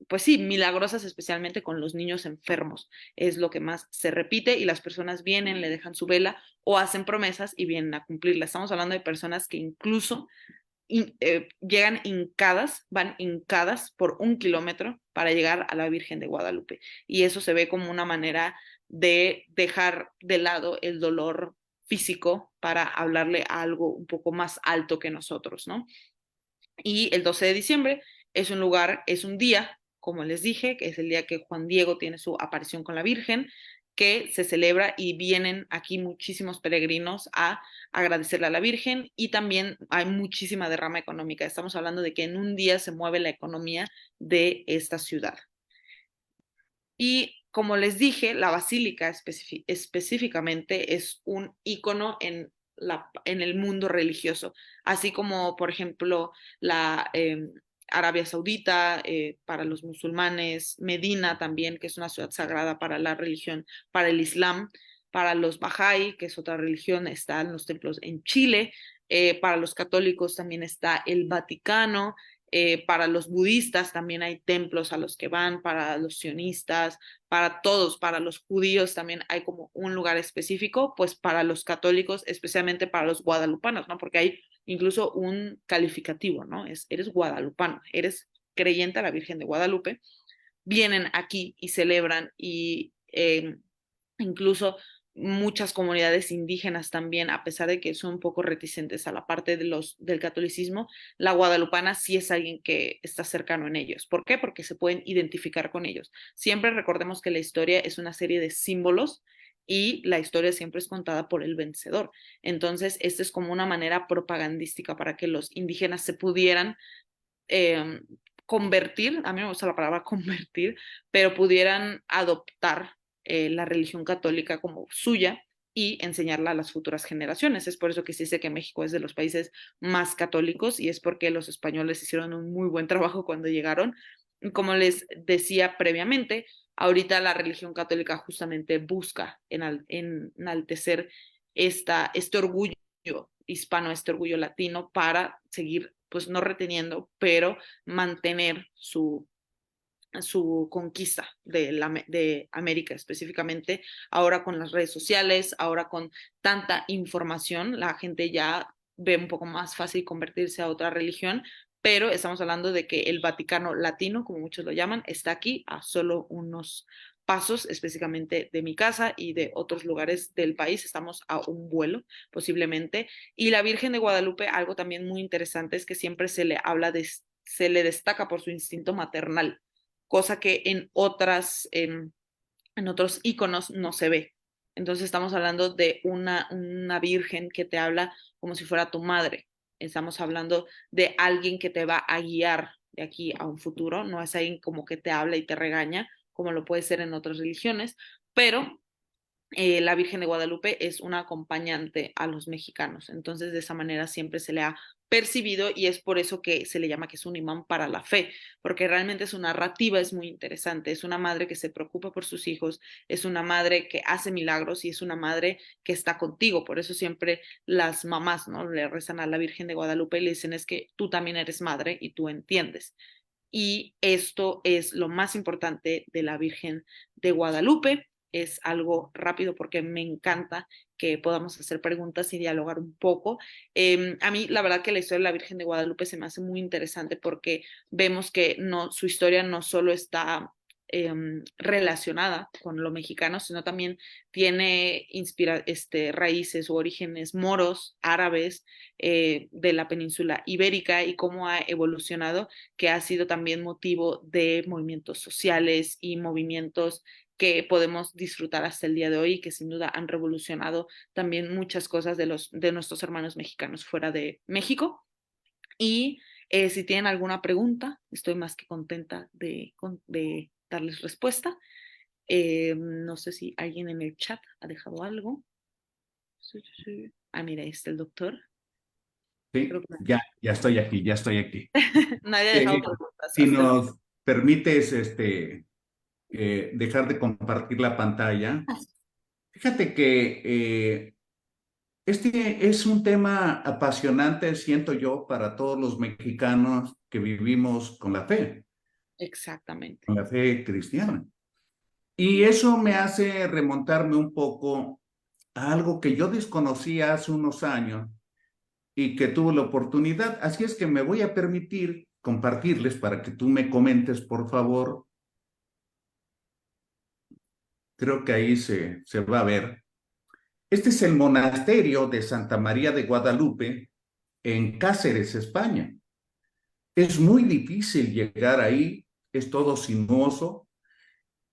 S2: pues sí, milagrosas, especialmente con los niños enfermos. Es lo que más se repite y las personas vienen, le dejan su vela o hacen promesas y vienen a cumplirla. Estamos hablando de personas que incluso llegan hincadas, van hincadas por 1 kilómetro para llegar a la Virgen de Guadalupe. Y eso se ve como una manera de dejar de lado el dolor físico para hablarle a algo un poco más alto que nosotros, ¿no? Y el 12 de diciembre es un día, como les dije, que es el día que Juan Diego tiene su aparición con la Virgen, que se celebra y vienen aquí muchísimos peregrinos a agradecerle a la Virgen y también hay muchísima derrama económica. Estamos hablando de que en un día se mueve la economía de esta ciudad. Y como les dije, la basílica específicamente es un icono en en el mundo religioso, así como, por ejemplo, la Arabia Saudita para los musulmanes, Medina también, que es una ciudad sagrada para la religión, para el Islam, para los Bahá'í, que es otra religión, están los templos en Chile, para los católicos también está el Vaticano, para los budistas también hay templos a los que van, para los sionistas, para todos, para los judíos también hay como un lugar específico, pues para los católicos, especialmente para los guadalupanos, ¿no? Porque hay incluso un calificativo, ¿no? Eres guadalupano, eres creyente a la Virgen de Guadalupe, vienen aquí y celebran y incluso muchas comunidades indígenas también, a pesar de que son un poco reticentes a la parte del catolicismo, la guadalupana sí es alguien que está cercano en ellos. ¿Por qué? Porque se pueden identificar con ellos. Siempre recordemos que la historia es una serie de símbolos y la historia siempre es contada por el vencedor. Entonces, esta es como una manera propagandística para que los indígenas se pudieran eh, convertir, a mí me gusta la palabra convertir, pero pudieran adoptar la religión católica como suya y enseñarla a las futuras generaciones. Es por eso que se dice que México es de los países más católicos y es porque los españoles hicieron un muy buen trabajo cuando llegaron. Como les decía previamente, ahorita la religión católica justamente busca enaltecer este orgullo hispano, este orgullo latino para seguir, pues no reteniendo, pero mantener su conquista de América específicamente, ahora con las redes sociales, ahora con tanta información, la gente ya ve un poco más fácil convertirse a otra religión, pero estamos hablando de que el Vaticano latino, como muchos lo llaman, está aquí a solo unos pasos específicamente de mi casa y de otros lugares del país, estamos a un vuelo posiblemente, y la Virgen de Guadalupe, algo también muy interesante es que siempre se le destaca por su instinto maternal, cosa que en otros íconos no se ve. Entonces estamos hablando de una virgen que te habla como si fuera tu madre. Estamos hablando de alguien que te va a guiar de aquí a un futuro. No es alguien como que te habla y te regaña, como lo puede ser en otras religiones, pero la Virgen de Guadalupe es una acompañante a los mexicanos. Entonces, de esa manera siempre se le ha percibido y es por eso que se le llama que es un imán para la fe, porque realmente su narrativa es muy interesante. Es una madre que se preocupa por sus hijos, es una madre que hace milagros y es una madre que está contigo. Por eso siempre las mamás, ¿no? Le rezan a la Virgen de Guadalupe y le dicen es que tú también eres madre y tú entiendes. Y esto es lo más importante de la Virgen de Guadalupe. Es algo rápido porque me encanta que podamos hacer preguntas y dialogar un poco. A mí, la verdad que la historia de la Virgen de Guadalupe se me hace muy interesante porque vemos que no, su historia no solo está relacionada con lo mexicano, sino también tiene raíces o orígenes moros, árabes, de la península ibérica y cómo ha evolucionado, que ha sido también motivo de movimientos sociales y movimientos que podemos disfrutar hasta el día de hoy y que sin duda han revolucionado también muchas cosas de nuestros hermanos mexicanos fuera de México. Y si tienen alguna pregunta, estoy más que contenta de darles respuesta. No sé si alguien en el chat ha dejado algo. Ah, mira, ahí está el doctor.
S1: Sí, ya estoy aquí, ya estoy aquí.
S2: Nadie ha dejado
S1: Eh,
S2: preguntas
S1: si
S2: hasta el...
S1: nos permites dejar de compartir la pantalla, fíjate que este es un tema apasionante, siento yo, para todos los mexicanos que vivimos
S2: Exactamente.
S1: con la fe cristiana. Y eso me hace remontarme un poco a algo que yo desconocía hace unos años y que tuve la oportunidad. Así es que me voy a permitir compartirles para que tú me comentes, por favor. Creo que ahí se va a ver. Este es el monasterio de Santa María de Guadalupe en Cáceres, España. Es muy difícil llegar ahí, es todo sinuoso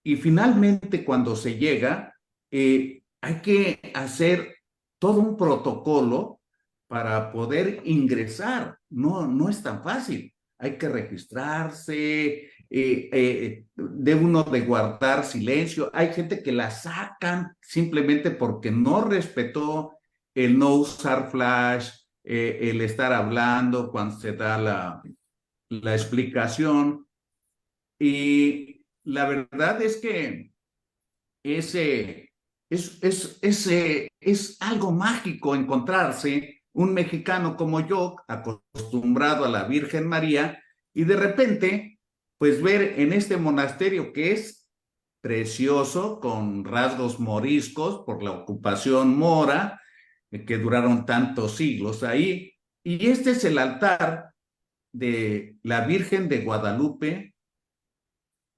S1: y finalmente cuando se llega hay que hacer todo un protocolo para poder ingresar. No, no es tan fácil. Hay que registrarse, debe uno de guardar silencio. Hay gente que la sacan simplemente porque no respetó el no usar flash, el estar hablando cuando se da la explicación. Y la verdad es que ese, es algo mágico encontrarse un mexicano como yo, acostumbrado a la Virgen María, y de repente, pues ver en este monasterio que es precioso, con rasgos moriscos por la ocupación mora, que duraron tantos siglos ahí, y este es el altar de la Virgen de Guadalupe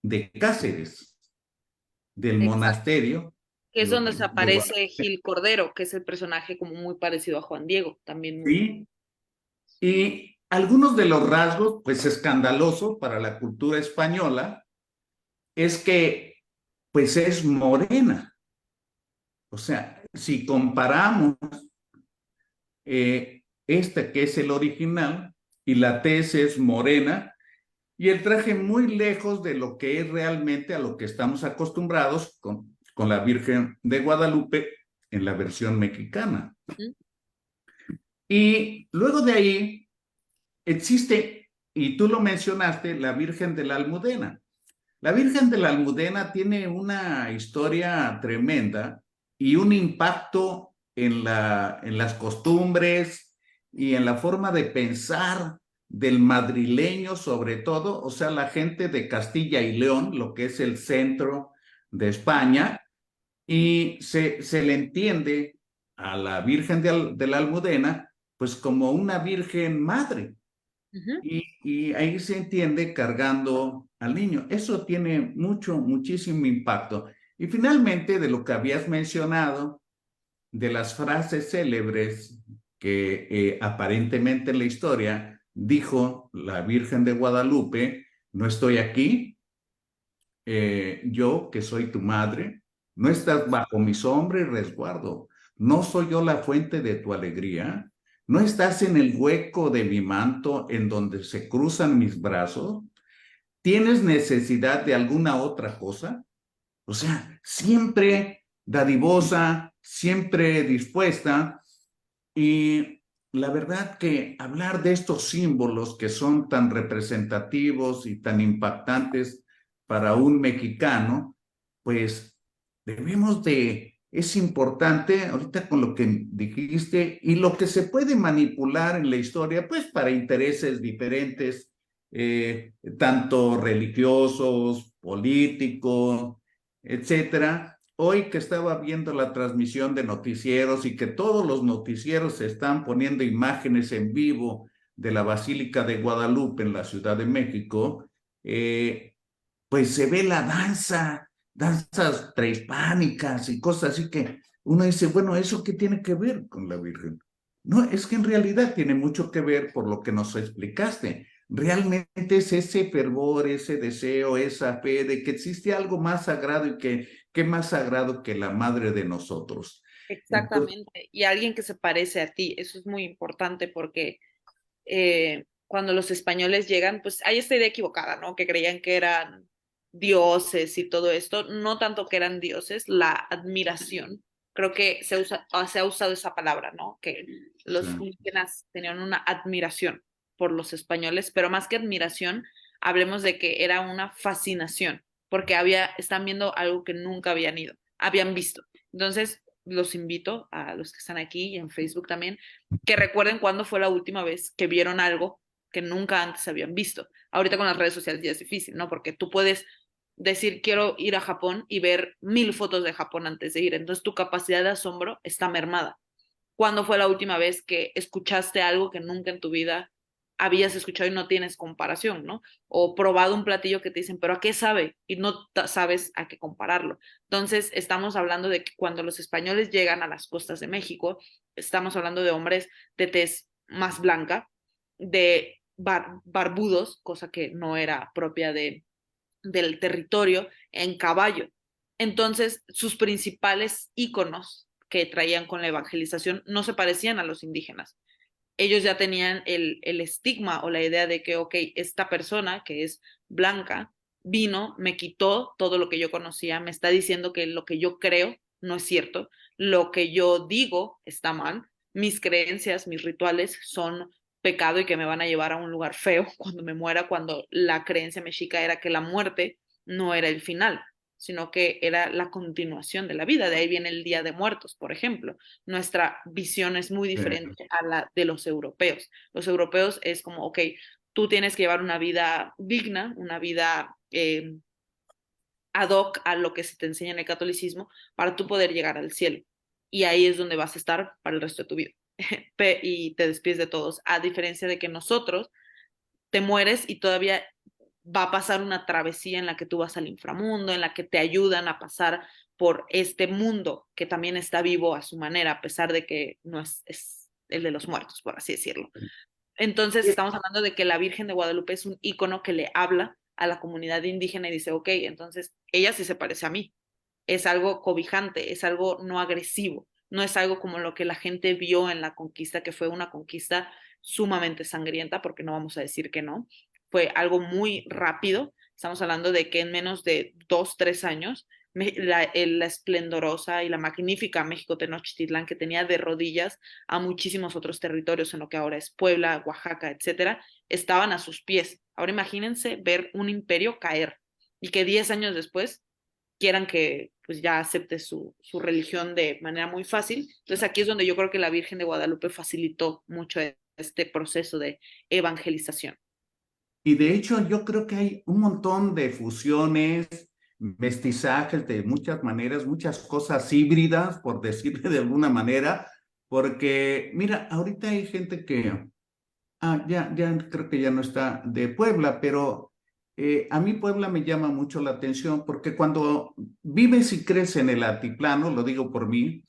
S1: de Cáceres, del
S2: Exacto.
S1: monasterio
S2: Que es donde se
S1: de
S2: aparece
S1: Guadalupe.
S2: Gil Cordero, que es el personaje como muy parecido a Juan Diego, también muy.
S1: Sí, y algunos de los rasgos, pues escandaloso para la cultura española, es que pues es morena. O sea, si comparamos este que es el original y la tez es morena y el traje muy lejos de lo que es realmente a lo que estamos acostumbrados con la Virgen de Guadalupe en la versión mexicana.
S2: ¿Mm?
S1: Y luego de ahí existe, y tú lo mencionaste, la Virgen de la Almudena. La Virgen de la Almudena tiene una historia tremenda y un impacto en las costumbres y en la forma de pensar del madrileño sobre todo, o sea, la gente de Castilla y León, lo que es el centro de España, y se le entiende a la Virgen de la Almudena pues como una Virgen madre.
S2: Ujú.
S1: Y ahí se entiende cargando al niño. Eso tiene muchísimo impacto. Y finalmente, de lo que habías mencionado, de las frases célebres que aparentemente en la historia dijo la Virgen de Guadalupe, no estoy aquí, yo que soy tu madre, no estás bajo mi sombra y resguardo, no soy yo la fuente de tu alegría, no estás en el hueco de mi manto en donde se cruzan mis brazos, tienes necesidad de alguna otra cosa, o sea, siempre dadivosa, siempre dispuesta y la verdad que hablar de estos símbolos que son tan representativos y tan impactantes para un mexicano, pues debemos es importante ahorita con lo que dijiste y lo que se puede manipular en la historia, pues para intereses diferentes, tanto religiosos, políticos, etcétera. Hoy que estaba viendo la transmisión de noticieros y que todos los noticieros se están poniendo imágenes en vivo de la Basílica de Guadalupe en la Ciudad de México, eh, pues se ve la danzas prehispánicas y cosas así que uno dice, bueno, ¿eso qué tiene que ver con la Virgen? No, es que en realidad tiene mucho que ver por lo que nos explicaste. Realmente es ese fervor, ese deseo, esa fe de que existe algo más sagrado y que más sagrado que la madre de nosotros. Entonces,
S2: Exactamente. Y alguien que se parece a ti, eso es muy importante porque cuando los españoles llegan, pues hay esta idea equivocada, ¿no? Que creían que eran dioses y todo esto, no tanto que eran dioses, la admiración. Creo que se ha usado esa palabra, ¿no? Que los indígenas tenían una admiración por los españoles, pero más que admiración, hablemos de que era una fascinación, porque están viendo algo que nunca habían visto. Entonces, los invito a los que están aquí y en Facebook también que recuerden cuándo fue la última vez que vieron algo que nunca antes habían visto. Ahorita con las redes sociales ya es difícil, ¿no? Porque tú puedes decir quiero ir a Japón y ver 1000 fotos de Japón antes de ir. Entonces tu capacidad de asombro está mermada. ¿Cuándo fue la última vez que escuchaste algo que nunca en tu vida habías escuchado y no tienes comparación, ¿no? O probado un platillo que te dicen, pero ¿a qué sabe? Y no sabes a qué compararlo. Entonces, estamos hablando de que cuando los españoles llegan a las costas de México, estamos hablando de hombres de tez más blanca, de barbudos, cosa que no era propia del territorio, en caballo. Entonces, sus principales íconos que traían con la evangelización no se parecían a los indígenas. Ellos ya tenían el estigma o la idea de que, ok, esta persona que es blanca vino, me quitó todo lo que yo conocía, me está diciendo que lo que yo creo no es cierto, lo que yo digo está mal, mis creencias, mis rituales son pecado y que me van a llevar a un lugar feo cuando me muera, cuando la creencia mexica era que la muerte no era el final, sino que era la continuación de la vida. De ahí viene el Día de Muertos, por ejemplo. Nuestra visión es muy diferente a la de los europeos. Los europeos es como, ok, tú tienes que llevar una vida digna, una vida ad hoc a lo que se te enseña en el catolicismo para tú poder llegar al cielo. Y ahí es donde vas a estar para el resto de tu vida. Y te despides de todos. A diferencia de que nosotros te mueres y todavía va a pasar una travesía en la que tú vas al inframundo, en la que te ayudan a pasar por este mundo que también está vivo a su manera, a pesar de que no es el de los muertos, por así decirlo. Entonces estamos hablando de que la Virgen de Guadalupe es un ícono que le habla a la comunidad indígena y dice, ok, entonces ella sí se parece a mí. Es algo cobijante, es algo no agresivo, no es algo como lo que la gente vio en la conquista, que fue una conquista sumamente sangrienta, porque no vamos a decir que no. Fue algo muy rápido. Estamos hablando de que en menos de 2, 3 años la esplendorosa y la magnífica México Tenochtitlán, que tenía de rodillas a muchísimos otros territorios en lo que ahora es Puebla, Oaxaca, etcétera, estaban a sus pies. Ahora imagínense ver un imperio caer y que 10 años después quieran que pues ya acepte su religión de manera muy fácil. Entonces aquí es donde yo creo que la Virgen de Guadalupe facilitó mucho este proceso de evangelización.
S1: Y de hecho, yo creo que hay un montón de fusiones, mestizajes de muchas maneras, muchas cosas híbridas, por decirle de alguna manera, porque mira, ahorita hay gente que, ya creo que ya no está de Puebla, pero a mí Puebla me llama mucho la atención porque cuando vives y creces en el altiplano, lo digo por mí,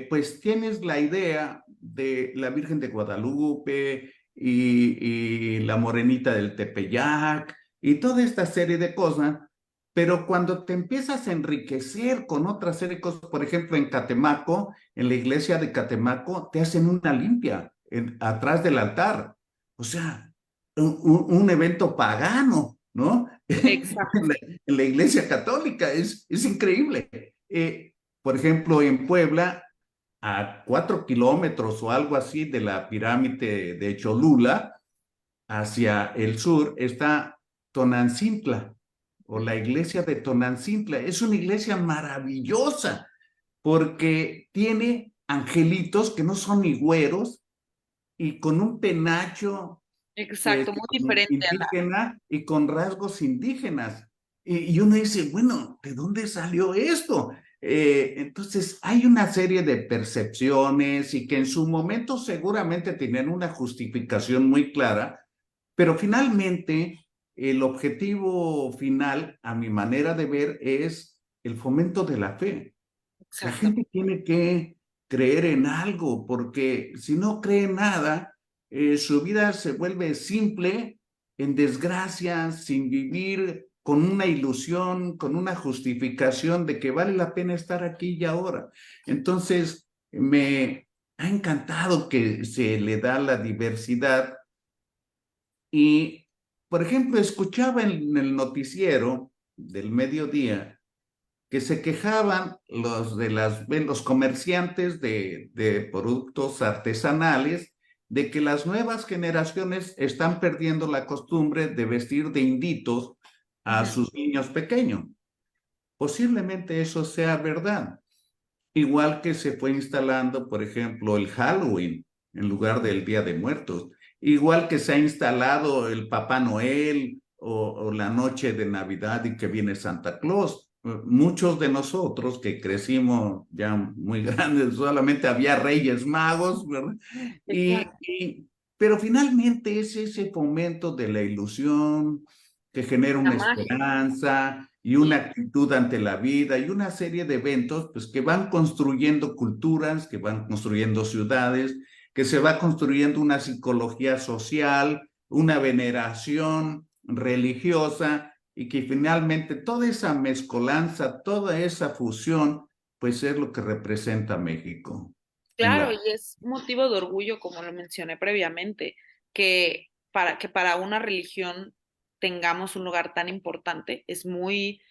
S1: pues tienes la idea de la Virgen de Guadalupe y la Morenita del Tepeyac y toda esta serie de cosas, pero cuando te empiezas a enriquecer con otra serie de cosas, por ejemplo, en Catemaco, en la iglesia de Catemaco, te hacen una limpia atrás del altar. O sea, un evento pagano, ¿no?
S2: Exacto.
S1: En la iglesia católica, es increíble. Por ejemplo, en Puebla, a 4 kilómetros o algo así de la pirámide de Cholula, hacia el sur, está Tonancintla, o la iglesia de Tonancintla. Es una iglesia maravillosa, porque tiene angelitos que no son ni güeros y con un penacho
S2: Exacto, muy diferente a la...
S1: indígena y con rasgos indígenas. Y uno dice, bueno, ¿de dónde salió esto? Entonces, hay una serie de percepciones y que en su momento seguramente tienen una justificación muy clara, pero finalmente el objetivo final, a mi manera de ver, es el fomento de la fe. La
S2: Exacto.
S1: gente tiene que creer en algo, porque si no cree en nada, su vida se vuelve simple, en desgracia, sin vivir con una ilusión, con una justificación de que vale la pena estar aquí y ahora. Entonces, me ha encantado que se le da la diversidad y, por ejemplo, escuchaba en el noticiero del mediodía que se quejaban los comerciantes de productos artesanales de que las nuevas generaciones están perdiendo la costumbre de vestir de inditos a
S2: Ujú.
S1: sus niños pequeños. Posiblemente eso sea verdad. Igual que se fue instalando, por ejemplo, el Halloween en lugar del Día de Muertos. Igual que se ha instalado el Papá Noel o la noche de Navidad y que viene Santa Claus. Muchos de nosotros que crecimos ya muy grandes, solamente había Reyes Magos, ¿verdad? Y,
S2: Exacto.
S1: y- pero finalmente es ese fomento de la ilusión que genera
S2: La
S1: una
S2: magia.
S1: esperanza y una
S2: Sí,
S1: actitud ante la vida y una serie de eventos pues, que van construyendo culturas, que van construyendo ciudades, que se va construyendo una psicología social, una veneración religiosa y que finalmente toda esa mezcolanza, toda esa fusión, pues es lo que representa México en
S2: claro,
S1: la...
S2: y es motivo de orgullo, como lo mencioné previamente, que para una religión tengamos un lugar tan importante, es muy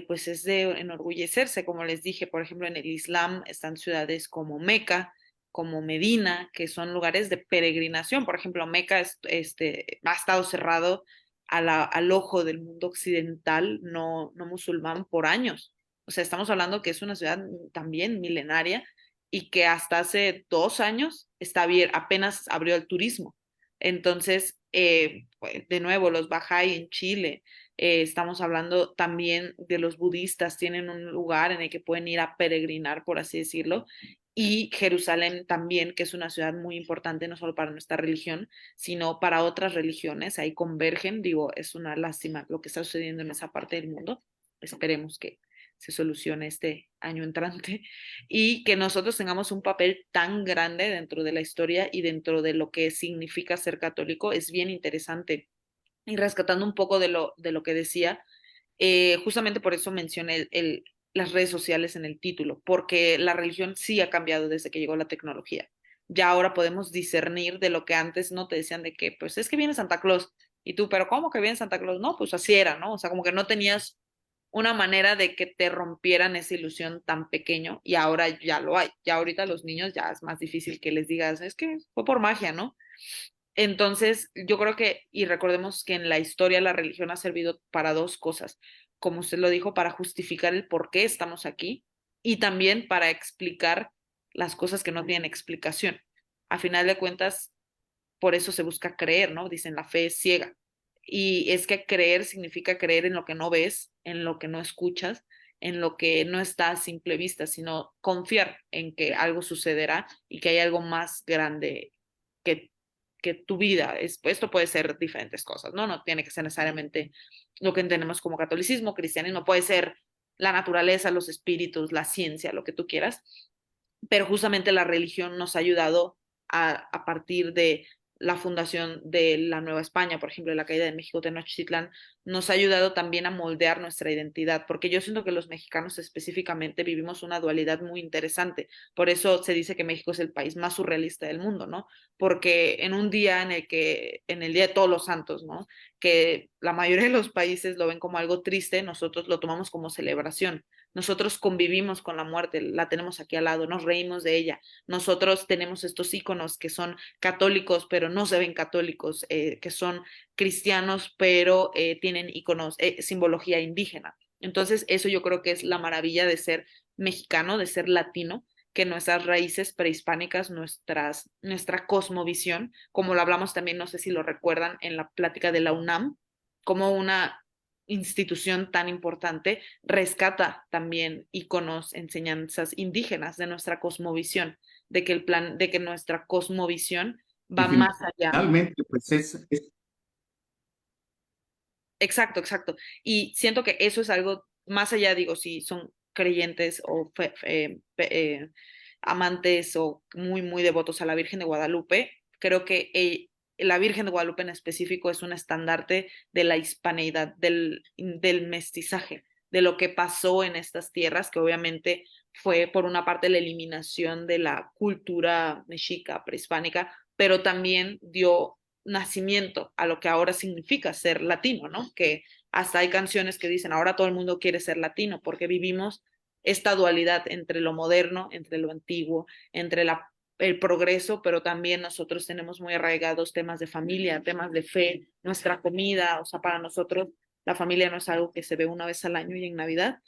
S2: pues es de enorgullecerse. Como les dije, por ejemplo, en el Islam están ciudades como Meca, como Medina, que son lugares de peregrinación. Por ejemplo, Meca ha estado cerrado al ojo del mundo occidental, no musulmán, por años. O sea, estamos hablando que es una ciudad también milenaria y que hasta hace 2 años apenas abrió el turismo. Entonces, pues, de nuevo, los Bahá'í en Chile, estamos hablando también de los budistas, tienen un lugar en el que pueden ir a peregrinar, por así decirlo, y Jerusalén también, que es una ciudad muy importante no solo para nuestra religión, sino para otras religiones, ahí convergen. Digo, es una lástima lo que está sucediendo en esa parte del mundo. Esperemos que se solucione este año entrante y que nosotros tengamos un papel tan grande dentro de la historia y dentro de lo que significa ser católico es bien interesante. Y rescatando un poco de lo que decía, justamente por eso mencioné las redes sociales en el título, porque la religión sí ha cambiado desde que llegó la tecnología. Ya ahora podemos discernir de lo que antes no te decían de que, pues es que viene Santa Claus. Y tú, pero ¿cómo que viene Santa Claus? No, pues así era, ¿no? O sea, como que no tenías una manera de que te rompieran esa ilusión tan pequeño y ahora ya lo hay. Ya ahorita los niños ya es más difícil que les digas, es que fue por magia, ¿no? Entonces, yo creo que, y recordemos que en la historia la religión ha servido para dos cosas, como usted lo dijo, para justificar el por qué estamos aquí y también para explicar las cosas que no tienen explicación. A final de cuentas, por eso se busca creer, ¿no? Dicen, la fe es ciega. Y es que creer significa creer en lo que no ves, en lo que no escuchas, en lo que no está a simple vista, sino confiar en que algo sucederá y que hay algo más grande que, que tu vida. Esto puede ser diferentes cosas, ¿no? No tiene que ser necesariamente lo que entendemos como catolicismo, cristianismo, puede ser la naturaleza, los espíritus, la ciencia, lo que tú quieras, pero justamente la religión nos ha ayudado a partir de la fundación de la Nueva España, por ejemplo, la caída de México Tenochtitlán, nos ha ayudado también a moldear nuestra identidad, porque yo siento que los mexicanos específicamente vivimos una dualidad muy interesante. Por eso se dice que México es el país más surrealista del mundo, ¿no? Porque en un día en el Día de Todos los Santos, ¿no? Que la mayoría de los países lo ven como algo triste, nosotros lo tomamos como celebración. Nosotros convivimos con la muerte, la tenemos aquí al lado, nos reímos de ella. Nosotros tenemos estos íconos que son católicos, pero no se ven católicos, que son cristianos, pero tienen íconos, simbología indígena. Entonces, eso yo creo que es la maravilla de ser mexicano, de ser latino, que nuestras raíces prehispánicas, nuestra cosmovisión, como lo hablamos también, no sé si lo recuerdan en la plática de la UNAM, como una institución tan importante rescata también iconos, enseñanzas indígenas de nuestra cosmovisión, de que nuestra cosmovisión
S1: Y
S2: va más allá.
S1: finalmente, pues
S2: Exacto, exacto. Y siento que eso es algo más allá, digo, si son creyentes o amantes o muy, muy devotos a la Virgen de Guadalupe, creo que la Virgen de Guadalupe en específico es un estandarte de la hispaneidad, del mestizaje, de lo que pasó en estas tierras, que obviamente fue por una parte la eliminación de la cultura mexica, prehispánica, pero también dio nacimiento a lo que ahora significa ser latino, ¿no? Que hasta hay canciones que dicen, ahora todo el mundo quiere ser latino, porque vivimos esta dualidad entre lo moderno, entre lo antiguo, entre el progreso, pero también nosotros tenemos muy arraigados temas de familia, temas de fe, nuestra comida, o sea, para nosotros la familia no es algo que se ve una vez al año y en Navidad,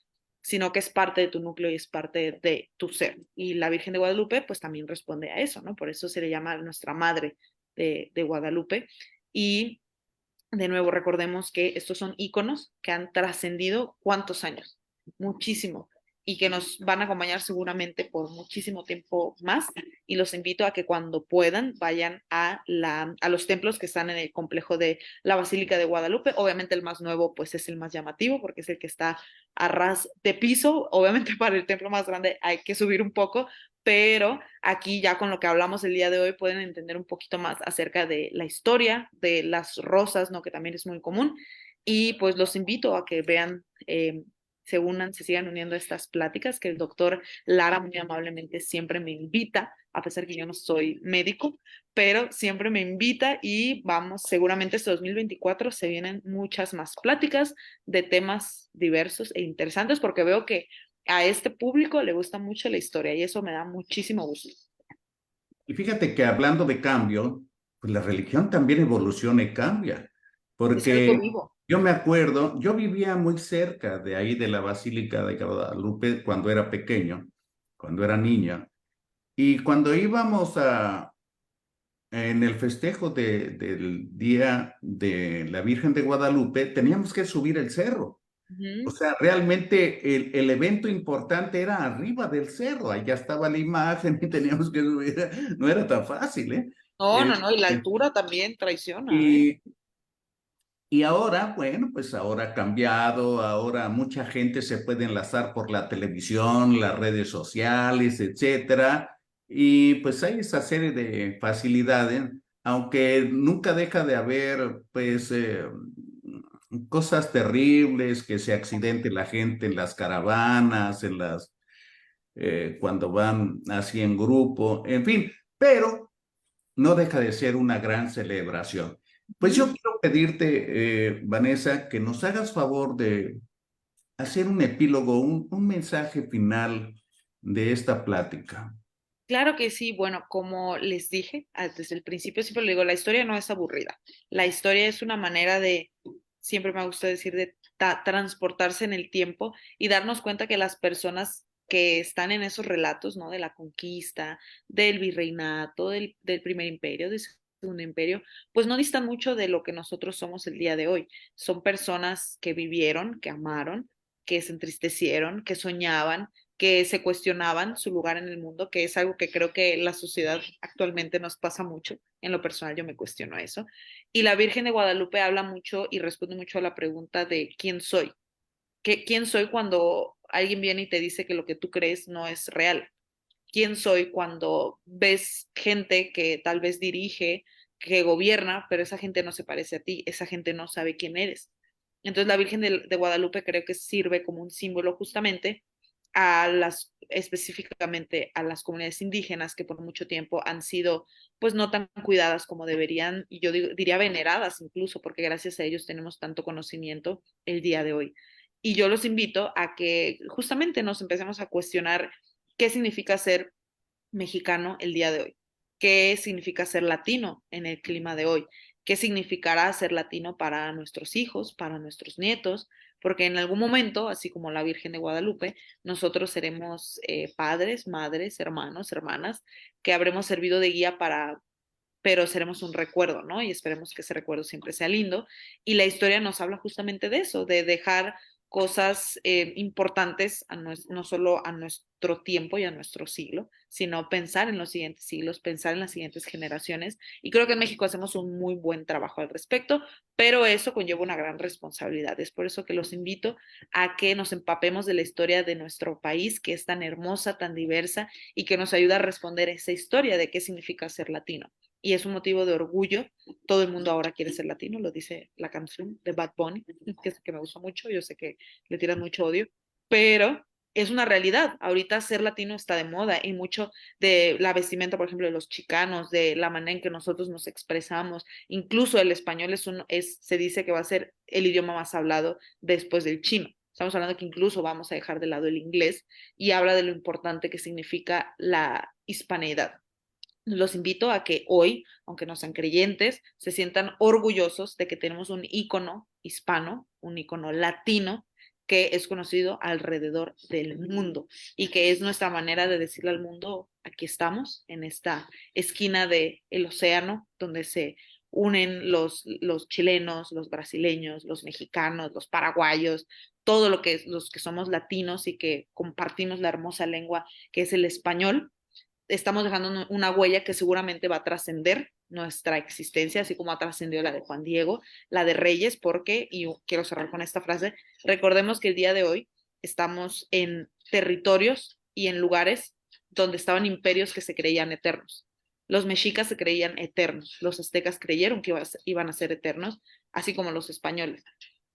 S2: sino que es parte de tu núcleo y es parte de tu ser. Y la Virgen de Guadalupe, pues también responde a eso, ¿no? Por eso se le llama nuestra madre de Guadalupe. Y de nuevo, recordemos que estos son íconos que han trascendido cuántos años, muchísimo, y que nos van a acompañar seguramente por muchísimo tiempo más. Y los invito a que cuando puedan vayan a los templos que están en el complejo de la Basílica de Guadalupe. Obviamente el más nuevo pues es el más llamativo porque es el que está a ras de piso. Obviamente para el templo más grande hay que subir un poco, pero aquí ya con lo que hablamos el día de hoy pueden entender un poquito más acerca de la historia de las rosas, ¿no? Que también es muy común. Y pues los invito a que vean, se sigan uniendo a estas pláticas que el doctor Lara muy amablemente siempre me invita a pesar que yo no soy médico, pero siempre me invita y vamos, seguramente este 2024 se vienen muchas más pláticas de temas diversos e interesantes porque veo que a este público le gusta mucho la historia y eso me da muchísimo gusto.
S1: Y fíjate que hablando de cambio, pues la religión también evoluciona y cambia,
S2: Es algo
S1: porque
S2: vivo.
S1: yo me acuerdo, yo vivía muy cerca de ahí de la Basílica de Guadalupe cuando era pequeño, cuando era niña, y cuando íbamos en el festejo del Día de la Virgen de Guadalupe, teníamos que subir el cerro. O
S2: Ujú.
S1: sea, realmente el evento importante era arriba del cerro, allá estaba la imagen y teníamos que subir, no era tan fácil, ¿eh?
S2: No, no, no, y la
S1: Este,
S2: altura también traiciona, ¿eh?
S1: y, y ahora, bueno, pues ahora ha cambiado, ahora mucha gente se puede enlazar por la televisión, las redes sociales, etcétera, y pues hay esa serie de facilidades, aunque nunca deja de haber, pues, cosas terribles, que se accidente la gente en las caravanas, cuando van así en grupo, en fin, pero no deja de ser una gran celebración. Pues yo
S2: Ujú.
S1: quiero pedirte, Vanessa, que nos hagas favor de hacer un epílogo, un mensaje final de esta plática.
S2: Claro que sí, bueno, como les dije desde el principio, siempre lo digo, la historia no es aburrida. La historia es una manera de, siempre me gusta decir, de transportarse en el tiempo y darnos cuenta que las personas que están en esos relatos, ¿no? De la conquista, del virreinato, del primer imperio, del segundo imperio, pues no distan mucho de lo que nosotros somos el día de hoy. Son personas que vivieron, que amaron, que se entristecieron, que soñaban, que se cuestionaban su lugar en el mundo, que es algo que creo que la sociedad actualmente nos pasa mucho. En lo personal yo me cuestiono eso. Y la Virgen de Guadalupe habla mucho y responde mucho a la pregunta de quién soy. ¿Quién soy cuando alguien viene y te dice que lo que tú crees no es real? ¿Quién soy cuando ves gente que tal vez dirige, que gobierna, pero esa gente no se parece a ti, esa gente no sabe quién eres? Entonces la Virgen de Guadalupe creo que sirve como un símbolo justamente específicamente a las comunidades indígenas que por mucho tiempo han sido pues no tan cuidadas como deberían, y yo diría veneradas incluso, porque gracias a ellos tenemos tanto conocimiento el día de hoy. Y yo los invito a que justamente nos empecemos a cuestionar qué significa ser mexicano el día de hoy, qué significa ser latino en el clima de hoy, qué significará ser latino para nuestros hijos, para nuestros nietos, porque en algún momento, así como la Virgen de Guadalupe, nosotros seremos padres, madres, hermanos, hermanas, que habremos servido de guía para, pero seremos un recuerdo, ¿no? Y esperemos que ese recuerdo siempre sea lindo. Y la historia nos habla justamente de eso, de dejar cosas importantes no solo a nuestro tiempo y a nuestro siglo, sino pensar en los siguientes siglos, pensar en las siguientes generaciones. Y creo que en México hacemos un muy buen trabajo al respecto, pero eso conlleva una gran responsabilidad. Es por eso que los invito a que nos empapemos de la historia de nuestro país, que es tan hermosa, tan diversa y que nos ayuda a responder esa historia de qué significa ser latino. Y es un motivo de orgullo. Todo el mundo ahora quiere ser latino, lo dice la canción de Bad Bunny, que me gusta mucho, yo sé que le tiran mucho odio, pero es una realidad. Ahorita ser latino está de moda y mucho de la vestimenta, por ejemplo, de los chicanos, de la manera en que nosotros nos expresamos, incluso el español se dice que va a ser el idioma más hablado después del chino. Estamos hablando que incluso vamos a dejar de lado el inglés y habla de lo importante que significa la hispaneidad. Los invito a que hoy, aunque no sean creyentes, se sientan orgullosos de que tenemos un ícono hispano, un ícono latino que es conocido alrededor del mundo y que es nuestra manera de decirle al mundo, aquí estamos, en esta esquina del océano, donde se unen los chilenos, los brasileños, los mexicanos, los paraguayos, todo lo que los que somos latinos y que compartimos la hermosa lengua que es el español. Estamos dejando una huella que seguramente va a trascender nuestra existencia, así como ha trascendido la de Juan Diego, la de Reyes, porque, y quiero cerrar con esta frase, recordemos que el día de hoy estamos en territorios y en lugares donde estaban imperios que se creían eternos. Los mexicas se creían eternos, los aztecas creyeron que iban a ser eternos, así como los españoles.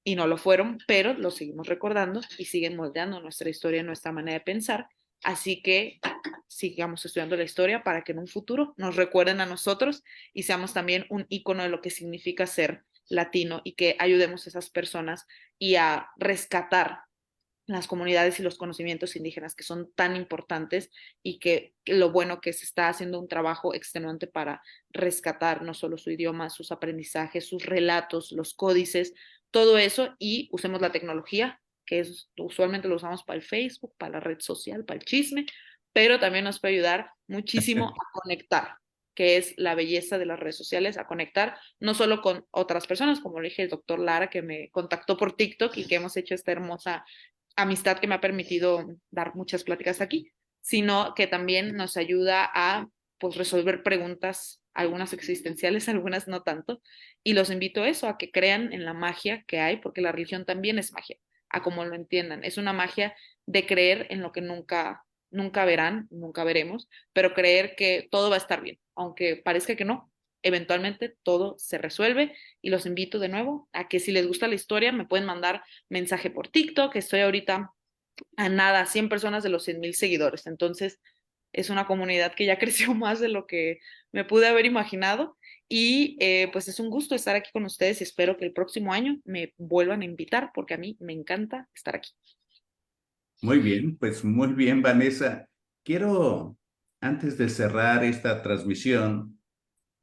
S2: Y no lo fueron, pero lo seguimos recordando y siguen moldeando nuestra historia, nuestra manera de pensar Así que sigamos estudiando la historia para que en un futuro nos recuerden a nosotros y seamos también un icono de lo que significa ser latino y que ayudemos a esas personas y a rescatar las comunidades y los conocimientos indígenas que son tan importantes y que lo bueno que se está haciendo un trabajo extenuante para rescatar no solo su idioma, sus aprendizajes, sus relatos, los códices, todo eso y usemos la tecnología, que es, usualmente lo usamos para el Facebook, para la red social, para el chisme, pero también nos puede ayudar muchísimo a conectar, que es la belleza de las redes sociales, a conectar no solo con otras personas, como le dije el doctor Lara, que me contactó por TikTok y que hemos hecho esta hermosa amistad que me ha permitido dar muchas pláticas aquí, sino que también nos ayuda a pues resolver preguntas, algunas existenciales, algunas no tanto, y los invito a eso, a que crean en la magia que hay, porque la religión también es magia, a como lo entiendan, es una magia de creer en lo que nunca verán, nunca veremos, pero creer que todo va a estar bien, aunque parezca que no, eventualmente todo se resuelve y los invito de nuevo a que si les gusta la historia me pueden mandar mensaje por TikTok. Estoy ahorita a nada, 100 personas de los 100,000 seguidores. Entonces, es una comunidad que ya creció más de lo que me pude haber imaginado. Y pues es un gusto estar aquí con ustedes y espero que el próximo año me vuelvan a invitar porque a mí me encanta estar aquí.
S1: Muy bien, pues muy bien, Vanessa. Quiero, antes de cerrar esta transmisión,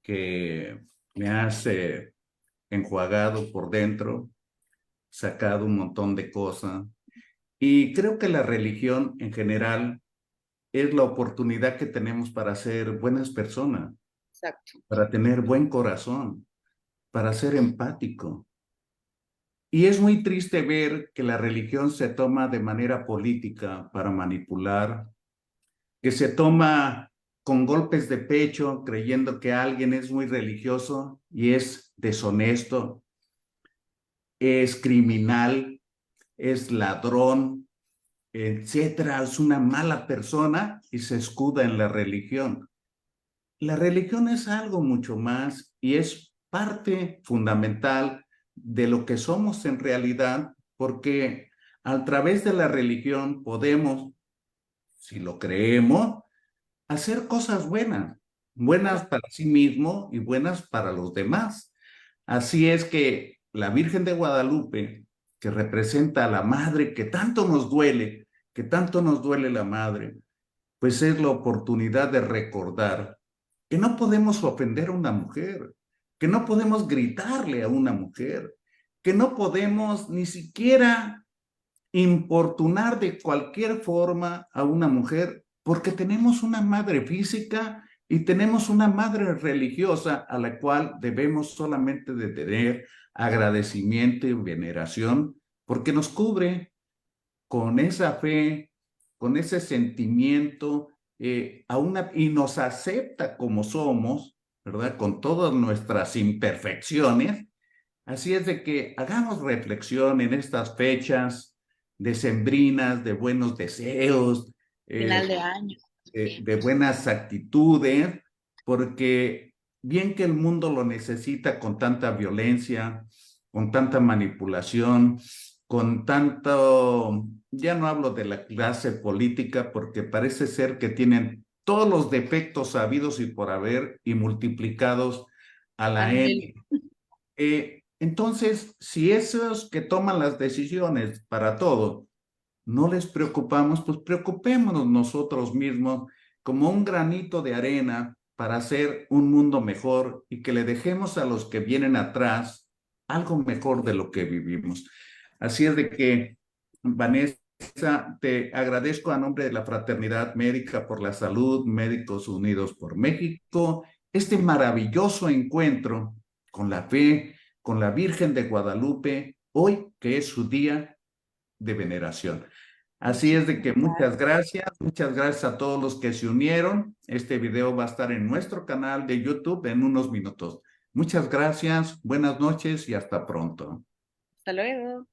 S1: que me has enjuagado por dentro, sacado un montón de cosas, y creo que la religión en general es la oportunidad que tenemos para ser buenas personas,
S2: Exacto.
S1: para tener buen corazón, para ser empático. Y es muy triste ver que la religión se toma de manera política para manipular, que se toma con golpes de pecho creyendo que alguien es muy religioso y es deshonesto, es criminal, es ladrón, etcétera, es una mala persona y se escuda en la religión. La religión es algo mucho más y es parte fundamental de lo que somos en realidad, porque a través de la religión podemos, si lo creemos, hacer cosas buenas, buenas para sí mismo y buenas para los demás. Así es que la Virgen de Guadalupe, que representa a la madre que tanto nos duele la madre, pues es la oportunidad de recordar que no podemos ofender a una mujer, que no podemos gritarle a una mujer, que no podemos ni siquiera importunar de cualquier forma a una mujer, porque tenemos una madre física y tenemos una madre religiosa a la cual debemos solamente de tener agradecimiento y veneración, porque nos cubre con esa fe, con ese sentimiento, y nos acepta como somos, ¿verdad? Con todas nuestras imperfecciones. Así es de que hagamos reflexión en estas fechas decembrinas de buenos deseos,
S2: Final
S1: eh,
S2: de año.
S1: de buenas actitudes, porque bien que el mundo lo necesita con tanta violencia, con tanta manipulación, con tanto, ya no hablo de la clase política, porque parece ser que tienen todos los defectos habidos y por haber y multiplicados a
S2: A
S1: la
S2: nivel
S1: N. Entonces, si esos que toman las decisiones para todo no les preocupamos, pues preocupémonos nosotros mismos como un granito de arena para hacer un mundo mejor y que le dejemos a los que vienen atrás algo mejor de lo que vivimos. Así es de que, Vanessa, te agradezco a nombre de la Fraternidad Médica por la Salud, Médicos Unidos por México, este maravilloso encuentro con la fe, con la Virgen de Guadalupe, hoy que es su día de veneración. Así es de que
S2: muchísimas gracias.
S1: muchas gracias a todos los que se unieron. Este video va a estar en nuestro canal de YouTube en unos minutos. Muchas gracias, buenas noches y hasta pronto.
S2: Hasta luego.